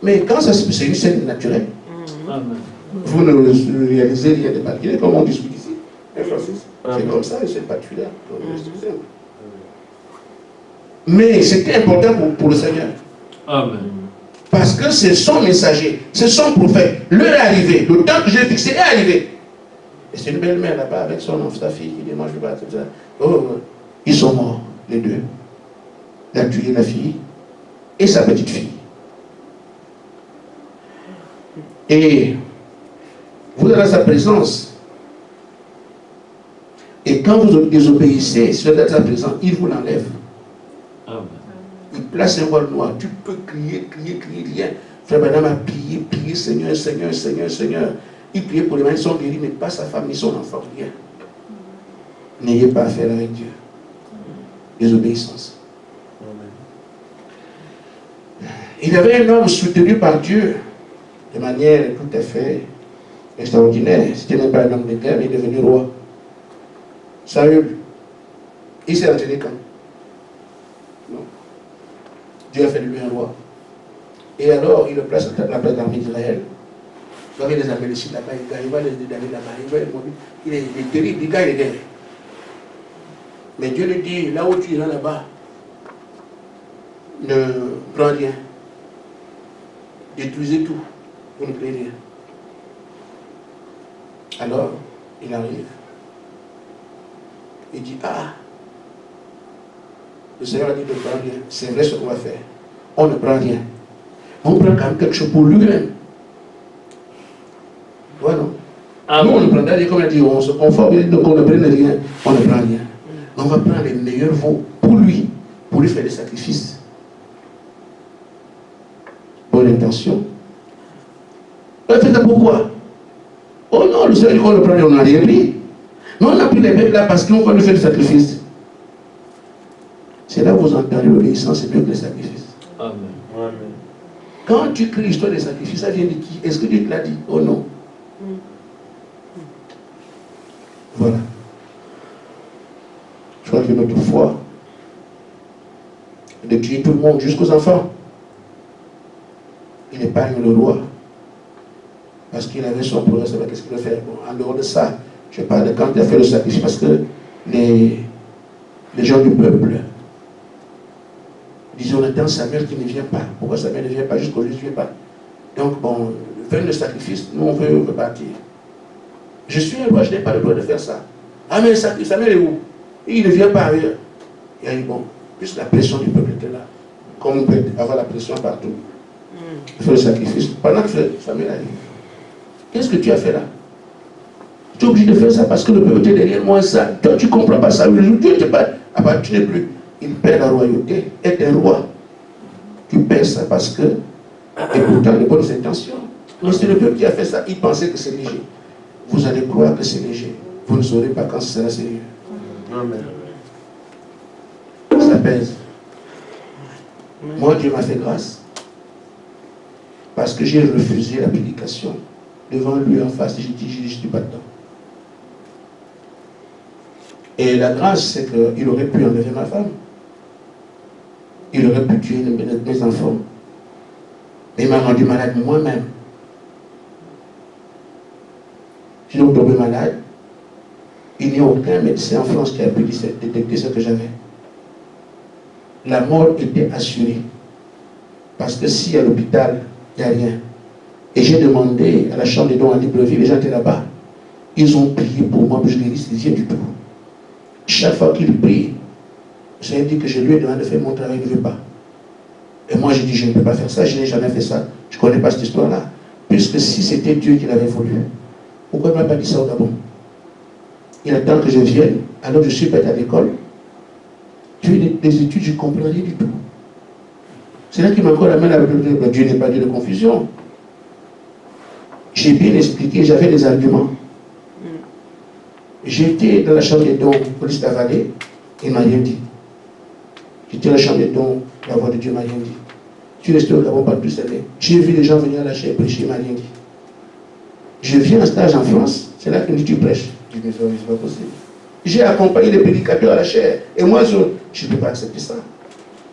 A: Mais quand ça, c'est une scène naturelle. Vous ne réalisez rien de particulier, comme on discute ici. Hein, Francis? C'est comme ça, c'est particulier. Mais c'était important pour le Seigneur.
C: Amen.
A: Parce que c'est son messager, c'est son prophète. L'heure est arrivée, le temps que j'ai fixé est arrivé. Et c'est une belle-mère là-bas avec son enfant, sa fille, qui dit, moi je ne veux pas tout ça. Oh, ils sont morts, les deux. Il a tué la fille et sa petite fille. Et vous avez sa présence. Et quand vous désobéissez, si vous êtes à sa présence, il vous l'enlève.
C: Amen.
A: Il place un voile noir. Tu peux crier. Frère Madame a prié, Seigneur. Il priait pour les mains, ils sont guéris, mais pas sa femme ni son enfant, rien. N'ayez pas affaire avec Dieu. Désobéissance. Il y avait un homme soutenu par Dieu de manière tout à fait extraordinaire. C'était même pas un homme de guerre, il est devenu roi. Saül, il s'est entraîné quand? Non. Dieu a fait de lui un roi. Et alors, il le place à la place de l'armée d'Israël. Donc, il les amène ici là-bas, il va les aller là-bas, il est terrible, il gagne les guerres. Mais Dieu lui dit, là où tu iras là-bas, ne prends rien. Détruisez tout, vous ne prenez rien. Alors, il arrive. Il dit, le Seigneur a dit de ne prendre rien. C'est vrai ce qu'on va faire. On ne prend rien. On prend quand même quelque chose pour lui-même. Ouais, non? Nous, on ne prend rien, comme il a dit, on se conforme, donc on ne prenne rien, on ne prend rien. On va prendre les meilleurs veaux pour lui faire des sacrifices. Bonne intention. Faites ça pourquoi? Oh non, le Seigneur dit qu'on le prend et on n'a rien pris. Nous, on a pris les bêtes là parce qu'on va lui faire des sacrifices. C'est là où vous entendez l'obéissance, c'est mieux que les sacrifices.
C: Amen. Amen.
A: Quand tu cries l'histoire des sacrifices, ça vient de qui? Est-ce que Dieu te l'a dit? Oh non. Voilà. Je crois que notre foi, de tuer tout le monde jusqu'aux enfants, il épargne le roi. Parce qu'il avait son projet, c'est qu'est-ce qu'il veut faire. Bon, en dehors de ça, je parle de quand il a fait le sacrifice, parce que les gens du peuple disaient, on attend Samuel qui ne vient pas. Pourquoi Samuel ne vient pas jusqu'aujourd'hui, il ne vient pas? Donc, bon, faites le sacrifice, nous on veut partir. Je suis un roi, je n'ai pas le droit de faire ça. Ah, mais Samuel est où? Il ne vient pas ailleurs. Il a dit, bon, puisque la pression du peuple était là, comme on peut avoir la pression partout, il fait le sacrifice. Pendant que Samuel a dit, qu'est-ce que tu as fait là? Tu es obligé de faire ça parce que le peuple était derrière moi, ça. Toi, tu ne comprends pas ça. Dieu ne pas. Ah bah, tu n'es plus. Il perd la royauté. Être un roi. Tu perds ça parce que. Et pourtant, de bonnes intentions. Mais c'est le peuple qui a fait ça. Il pensait que c'est léger. Vous allez croire que c'est léger. Vous ne saurez pas quand ce sera sérieux.
C: Amen.
A: Ça pèse. Moi, Dieu m'a fait grâce. Parce que j'ai refusé la prédication. Devant lui en face, j'ai dit, je ne suis pas dedans. Et la grâce, c'est qu'il aurait pu enlever ma femme. Il aurait pu tuer mes enfants. Mais il m'a rendu malade moi-même. Je suis donc tombé malade. Il n'y a aucun médecin en France qui a pu détecter ce que j'avais. La mort était assurée. Parce que si à l'hôpital, il n'y a rien. Et j'ai demandé à la chambre des dons à Libreville, les gens étaient là-bas. Ils ont prié pour moi, que je guérisse rien du tout. Chaque fois qu'il prie, j'ai dit que je lui ai demandé de faire mon travail, il ne veut pas. Et moi, j'ai dit, je ne peux pas faire ça, je n'ai jamais fait ça. Je ne connais pas cette histoire-là. Puisque si c'était Dieu qui l'avait voulu, pourquoi il ne m'a pas dit ça au Gabon? Il attend que je vienne, alors je suis bête à l'école. Tu fais des études, je ne comprends rien du tout. C'est là qu'il m'a encore amené à Dieu n'est pas Dieu de confusion. J'ai bien expliqué, j'avais des arguments. J'étais dans la chambre des dons, police de la vallée, il ne m'a rien dit. J'étais dans la chambre des dons, la voix de Dieu ne m'a rien dit. Je suis resté au Gabon par toutes ces années. J'ai vu les gens venir à la chaire prêcher, il ne m'a rien dit. Je viens en stage en France, c'est là qu'il me dit tu prêches. Je dis mais c'est pas possible. J'ai accompagné les prédicateurs à la chaire, et moi je ne peux pas accepter ça.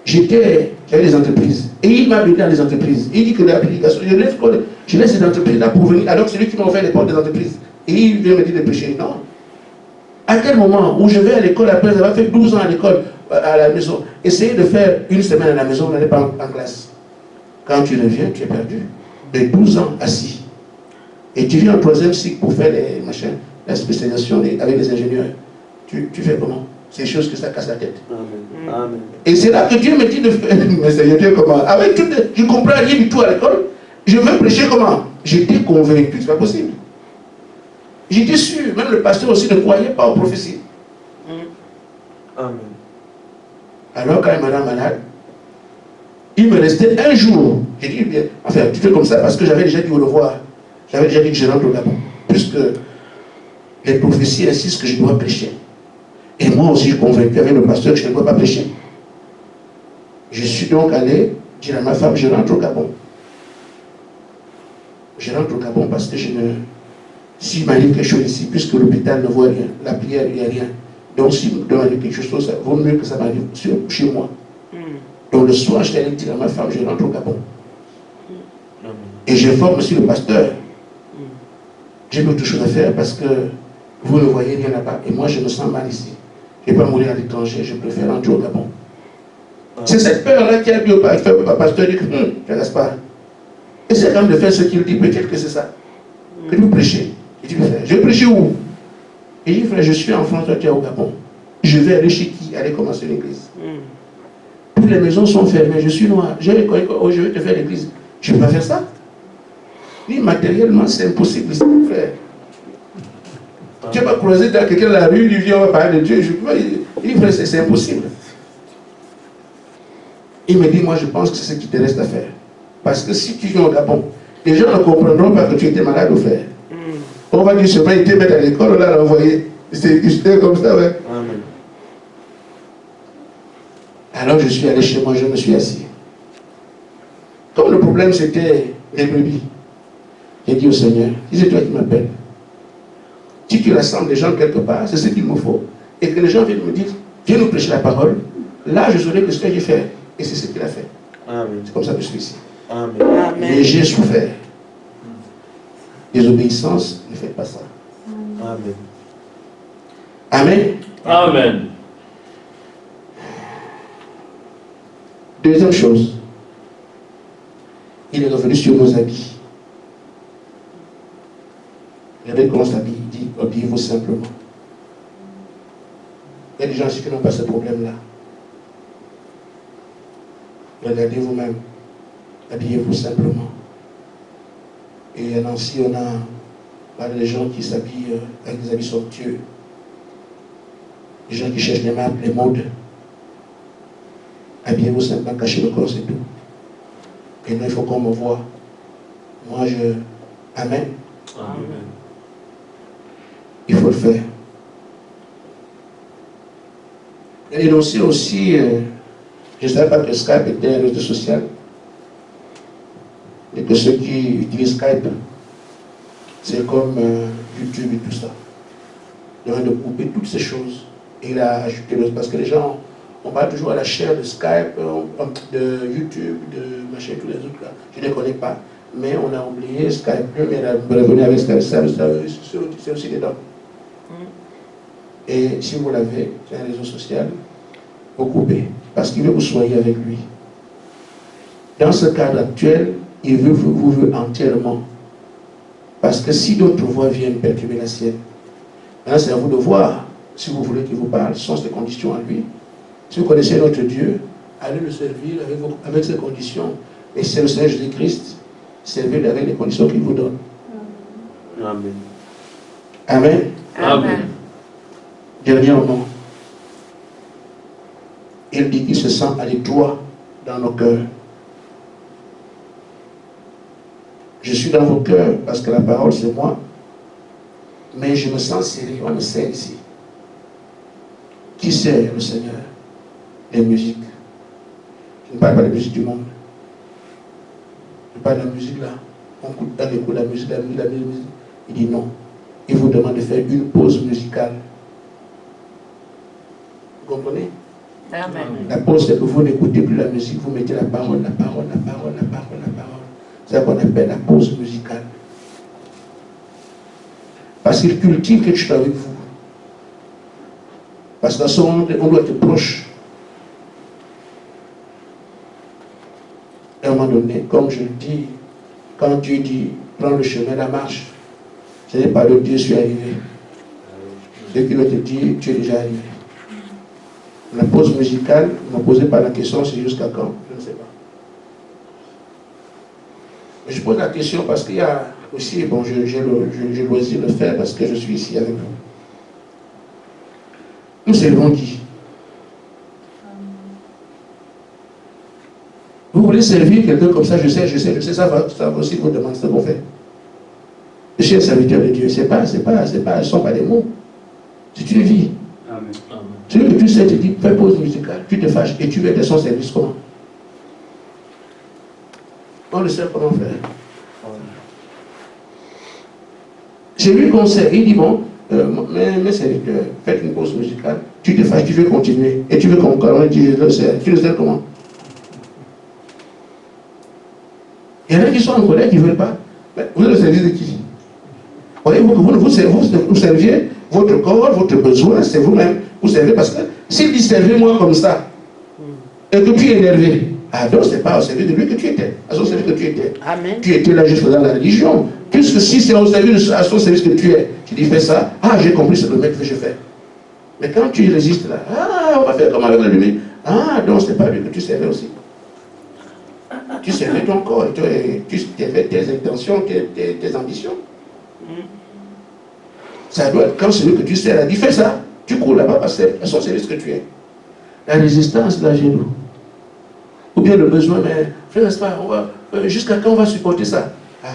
A: J'avais des entreprises, et il m'a aidé dans les entreprises. Il dit que la prédication, je laisse ces entreprises-là pour venir, alors que c'est lui qui m'a ouvert les portes des entreprises. Et il vient me dire de prêcher. Non. À quel moment où je vais à l'école après avoir fait 12 ans à l'école, à la maison, essayer de faire une semaine à la maison, on n'allait pas en classe. Quand tu reviens, tu es perdu. De 12 ans assis. Et tu viens en 3e cycle pour faire les machins, la spécialisation avec les ingénieurs. Tu fais comment? C'est des choses que ça casse la tête.
C: Amen. Amen.
A: Et c'est là que Dieu me dit de faire. Mais Seigneur Dieu, comment? Avec tout, je ne comprends rien du tout à l'école. Je veux prêcher comment? J'étais convaincu, c'est pas possible. J'étais sûr, même le pasteur aussi ne croyait pas aux prophéties.
C: Amen.
A: Alors quand il m'a rendu malade, il me restait un jour. J'ai dit, bien, enfin, tu fais comme ça parce que j'avais déjà dit au revoir. J'avais déjà dit que je rentre au Gabon. Puisque les prophéties insistent que je dois prêcher. Et moi aussi, je suis convaincu avec le pasteur que je ne dois pas prêcher. Je suis donc allé dire à ma femme, je rentre au Gabon. Je rentre au Gabon parce que je ne... S'il m'arrive quelque chose ici, puisque l'hôpital ne voit rien, la prière, il n'y a rien. Donc s'il m'arrive quelque chose, ça vaut mieux que ça m'arrive chez moi. Donc le soir, je suis allé dire à ma femme, je rentre au Gabon. Et j'informe aussi le pasteur. J'ai d'autres choses à faire parce que vous ne voyez rien là-bas. Et moi, je me sens mal ici. Je ne vais pas mourir à l'étranger, je préfère rentrer au Gabon. C'est cette peur-là qui a dit au pasteur, dit que je ne reste pas. Essaye quand même de faire ce qu'il dit, peut-être que c'est ça. Que vous prêchez. Il dit, frère, je prêche où? Il dit, frère, je suis en France, toi tu es au Gabon. Je vais aller chez qui? Aller commencer l'église. Toutes les maisons sont fermées, je suis noir. Je vais te faire l'église. Je ne peux pas faire ça. Ni matériellement, c'est impossible, frère. Tu ne vas pas croiser dans quelqu'un de la rue, il vient, on va parler de Dieu. Il dit, frère, c'est impossible. Il me dit, moi, je pense que c'est ce qui te reste à faire. Parce que si tu viens au Gabon, les gens ne comprendront pas que tu étais malade, frère. On va dire seulement, il était mettre à l'école, on l'a renvoyé. C'était comme ça, ouais.
C: Amen.
A: Alors je suis allé chez moi, je me suis assis. Comme le problème c'était les brebis, j'ai dit au Seigneur, si c'est toi qui m'appelles, si tu rassembles les gens quelque part, c'est ce qu'il me faut, et que les gens viennent me dire, viens nous prêcher la parole, là je saurai que ce que j'ai fait, et c'est ce qu'il a fait.
C: Amen.
A: C'est comme ça que je suis ici.
C: Amen.
A: Mais j'ai souffert. Désobéissance, ne faites pas ça.
C: Amen.
A: Amen.
C: Amen.
A: Deuxième chose, il est revenu sur nos habits. Regardez comment on s'habille, il dit, habillez-vous simplement. Il y a des gens ici qui n'ont pas ce problème-là. Regardez vous-même, habillez-vous simplement. Et à Nancy, on a des gens qui s'habillent avec des habits somptueux. Des gens qui cherchent les modes. Habillez-vous simplement, cachez le corps, c'est tout. Et nous, il faut qu'on me voie. Moi, Amen.
C: Amen.
A: Il faut le faire. Et dénoncer aussi, je ne savais pas que Skype était un réseau social. Et que ceux qui utilisent Skype, c'est comme YouTube et tout ça. Il demande de couper toutes ces choses. Et il a ajouté, parce que les gens, on parle toujours à la chair de Skype, de YouTube, de machin, tous les autres là. Je ne les connais pas. Mais on a oublié Skype, mais on est revenu avec Skype, c'est aussi dedans. Et si vous l'avez, c'est un réseau social, vous coupez, parce qu'il veut que vous soyez avec lui. Dans ce cadre actuel, il vous veut entièrement. Parce que si d'autres voix viennent perturber la sienne, maintenant c'est à vous de voir, si vous voulez qu'il vous parle, ce sont ses conditions à lui. Si vous connaissez notre Dieu, allez le servir avec ses conditions. Et c'est le Seigneur Jésus-Christ, servez-le avec les conditions qu'il vous donne.
C: Amen.
A: Amen.
C: Amen.
A: Dernièrement, il dit qu'il se sent aller droit dans nos cœurs. Je suis dans vos cœurs parce que la parole c'est moi. Mais je me sens sérieux, on me sert ici. Qui sert le Seigneur? Les musiques. Je ne parle pas des musiques du monde. Je parle de la musique là. On écoute la musique. Il dit non. Il vous demande de faire une pause musicale. Vous comprenez?
B: Amen.
A: La pause, c'est que vous n'écoutez plus la musique, vous mettez la parole. C'est ce qu'on appelle la pause musicale. Parce qu'il cultive quelque chose avec vous. Parce que dans ce monde, on doit être proche. À un moment donné, comme je le dis, quand Dieu dit, prends le chemin, la marche, ce n'est pas le Dieu, je suis arrivé. Ce qu'il veut te dire, tu es déjà arrivé. La pause musicale, ne me posez pas la question, c'est jusqu'à quand? Je ne sais pas. Mais je pose la question parce qu'il y a aussi, bon, j'ai l'oisir de le faire parce que je suis ici avec vous. Nous servons qui? Vous voulez servir quelqu'un comme ça, je sais, ça va aussi vous demander ce qu'on fait. Je suis un serviteur de Dieu, ce ne sont pas des mots, c'est une vie.
C: Amen.
A: Celui que tu sais te dit, fais pause musicale, tu te fâches et tu veux être son service comment? On le sait comment faire. J'ai lui conseil, il dit bon, mes serviteurs, faites une pause musicale, tu te fâches, tu veux continuer, et tu veux qu'on dit je le sais, tu le sais comment? Il y en a qui sont en colère, qui ne veulent pas. Mais vous êtes le service de qui? Voyez-vous que vous serviez votre corps, votre besoin, c'est vous-même. Vous servez parce que s'il dit servez-moi comme ça, et que tu es énervé, ah donc c'est pas au service de lui que tu étais, à son service que tu étais.
B: Amen.
A: Tu étais là juste dans la religion. Puisque si c'est à son service que tu es, tu dis fais ça, ah j'ai compris, c'est le mec que je fais. Mais quand tu résistes là, ah on va faire comme avec la lumière, ah donc c'est pas lui que tu servais aussi. Tu servais ton corps, et tu avais tes intentions, tes ambitions. Ça doit être quand celui que tu sers a dit fais ça, tu cours là-bas parce que c'est à son service que tu es. La résistance, là, chez nous. Ou bien le besoin, mais frère, n'est-ce pas, jusqu'à quand on va supporter ça? Ah.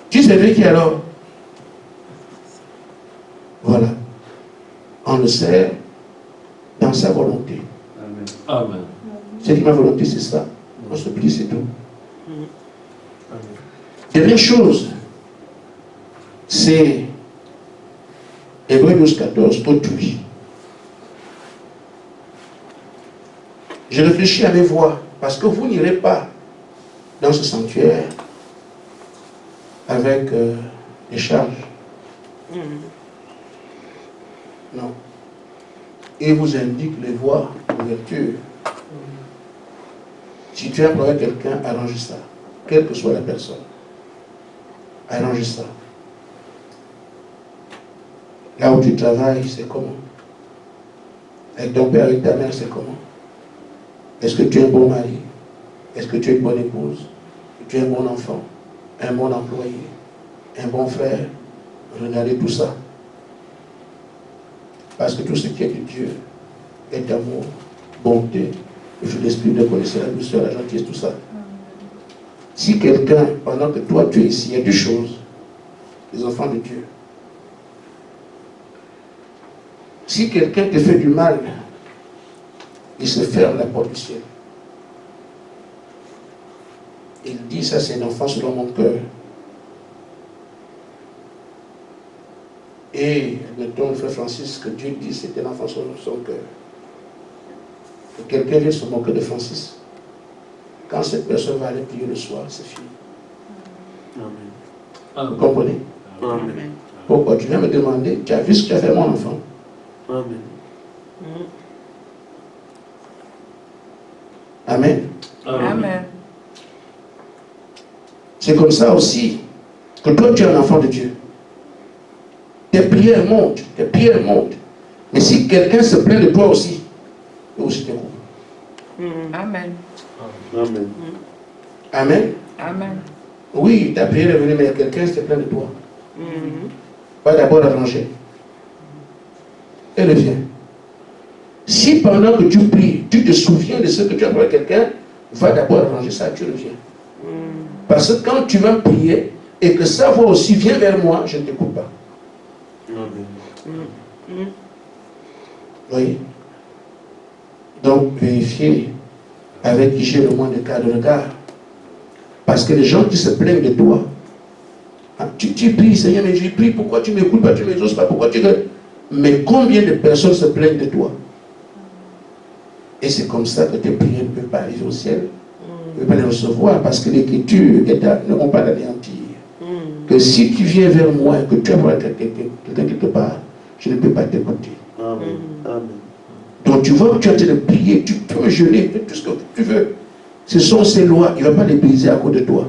A: Tu servais qui alors? Voilà. On le sert dans sa volonté.
C: Amen. Amen.
A: C'est que ma volonté, c'est ça. On se plie, c'est tout. Dernière chose, c'est Hébreux 12:14, autrui. Je réfléchis à mes voix, parce que vous n'irez pas dans ce sanctuaire avec des charges. Non. Il vous indique les voies d'ouverture Si tu as un problème avec quelqu'un, arrange ça. Quelle que soit la personne. Arrange ça. Là où tu travailles, c'est comment? Avec ton père, avec ta mère, c'est comment? Est-ce que tu es un bon mari? Est-ce que tu es une bonne épouse? Tu es un bon enfant? Un bon employé? Un bon frère? Regardez tout ça. Parce que tout ce qui est de Dieu est amour, bonté, le fruit de l'esprit, de connaître la douceur, la gentillesse, tout ça. Si quelqu'un, pendant que toi tu es ici, il y a deux choses, les enfants de Dieu. Si quelqu'un te fait du mal, il se ferme la porte du ciel. Il dit, ça c'est un enfant selon mon cœur. Et mettons le frère Francis, que Dieu dit c'est un enfant selon son cœur. Que quelqu'un vient se moquer de Francis. Quand cette personne va aller prier le soir, c'est fini.
C: Amen.
A: Vous comprenez?
C: Amen.
A: Pourquoi? Tu viens me demander, tu as vu ce que tu as fait mon enfant?
C: Amen.
A: Amen.
B: Amen.
A: C'est comme ça aussi que toi tu es un enfant de Dieu. Tes prières montent, tes prières montent. Mais si quelqu'un se plaint de toi aussi, il aussi te coupe.
B: Amen.
C: Amen.
A: Amen.
B: Amen.
A: Oui, ta prière est venue, mais quelqu'un se plaint de toi. Va d'abord arranger. Elle vient. Si pendant que tu pries, tu te souviens de ce que tu as fait avec quelqu'un, va d'abord arranger ça, tu reviens. Parce que quand tu vas prier et que sa voix aussi vient vers moi, je ne t'écoute pas.
C: Amen.
A: Oui. Donc, vérifiez avec qui j'ai le moins de cas de regard. Parce que les gens qui se plaignent de toi, tu pries, Seigneur, mais je prie, pourquoi tu ne m'écoutes pas, tu ne m'exauces pas, pourquoi tu... Mais combien de personnes se plaignent de toi? Et c'est comme ça que tes prières ne peuvent pas arriver au ciel. Ne peuvent pas les recevoir parce que l'écriture ne vont pas l'anéantir. Que si tu viens vers moi et que tu as quelqu'un quelque part, je ne peux pas t'écouter.
C: Amen. Amen.
A: Donc tu vois que tu es en train de prier, tu peux jeûner, tout ce que tu veux. Ce sont ces lois, il ne va pas les briser à cause de toi.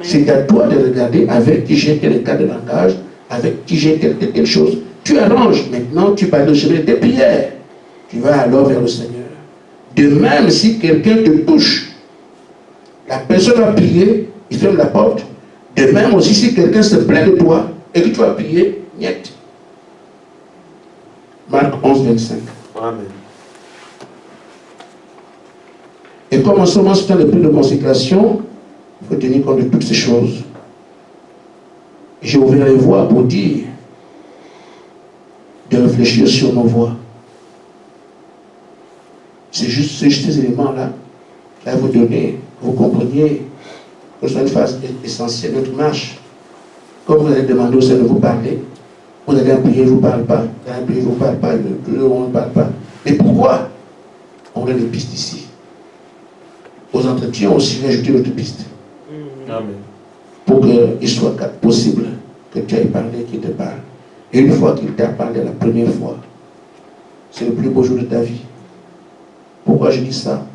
A: C'est à toi de regarder avec qui j'ai tel cas de langage, avec qui j'ai telle chose. Tu arranges, maintenant tu vas le chemin de tes prières. Tu vas alors vers le Seigneur. De même, si quelqu'un te touche, la personne va prier, il ferme la porte. De même aussi, si quelqu'un se plaint de toi et que tu vas prier, niet. Marc 11, 25.
C: Amen.
A: Et comme en ce moment, c'est un prix de consécration, il faut tenir compte de toutes ces choses. J'ai ouvert les voies pour dire de réfléchir sur nos voies. C'est juste ces éléments-là, là, vous donnez, vous compreniez que c'est une phase essentielle de notre marche. Comme vous allez demander au Seigneur de vous parler, vous allez prier, il ne vous parle pas, vous allez prier, il ne vous parle pas, on ne parle pas. Mais pourquoi? On a des pistes ici. Aux entretiens aussi, j'ai ajouté l'autre piste.
C: Amen.
A: Pour qu'il soit possible que tu ailles parler, qu'il te parle. Et une fois qu'il t'a parlé la première fois, c'est le plus beau jour de ta vie. Pourquoi je dis ça?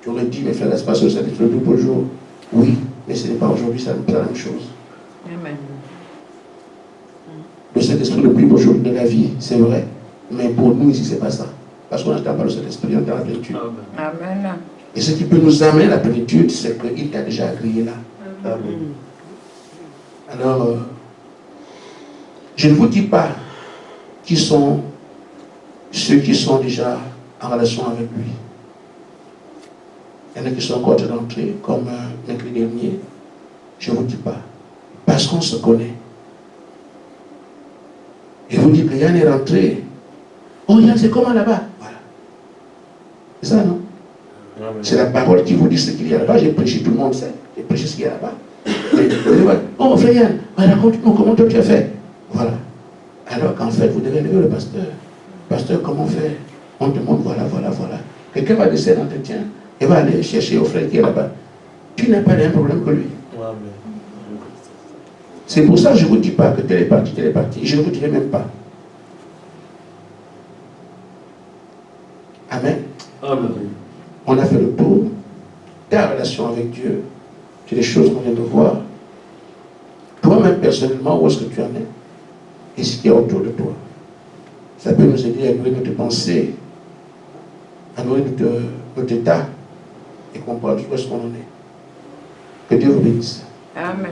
A: Tu aurais dit, mes frères, n'est-ce pas que c'est le plus beau jour? Oui, mais ce n'est pas aujourd'hui, ça n'est pas la même chose.
B: Amen.
A: Le Saint-Esprit, le plus beau jour de la vie, c'est vrai. Mais pour nous ici, ce n'est pas ça. Parce qu'on n'entend pas le Saint-Esprit, on entend la plénitude.
B: Amen.
A: Et ce qui peut nous amener à la plénitude, c'est qu'il t'a déjà agréé là.
C: Amen.
A: Alors, je ne vous dis pas qui sont ceux qui sont déjà en relation avec lui. Il y en a qui sont encore rentrés, comme mercredi dernier. Je ne vous dis pas. Parce qu'on se connaît. Et vous dites que Yann est rentré. Oh Yann, c'est comment là-bas? Voilà. C'est ça, non? C'est la parole qui vous dit ce qu'il y a là-bas. J'ai prêché, tout le monde sait. J'ai prêché ce qu'il y a là-bas. Oh frère Yann, raconte-nous comment toi tu as fait. Voilà. Alors qu'en fait, vous devez lever le pasteur. Pasteur, comment faire? On te montre, voilà. Quelqu'un va laisser l'entretien et va aller chercher au frère qui est là-bas. Tu n'as pas le même problème que lui.
C: Amen.
A: C'est pour ça que je ne vous dis pas que tel est parti. Je ne vous dirai même pas. Amen.
C: Amen.
A: On a fait le tour. Ta relation avec Dieu, c'est des choses qu'on vient de voir. Toi-même, personnellement, où est-ce que tu en es? Et ce qu'il y a autour de toi. Ça peut nous aider à nourrir notre pensée, à nourrir notre état et comprendre où est-ce qu'on en est. Que Dieu vous bénisse.
B: Amen.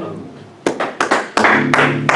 C: Amen.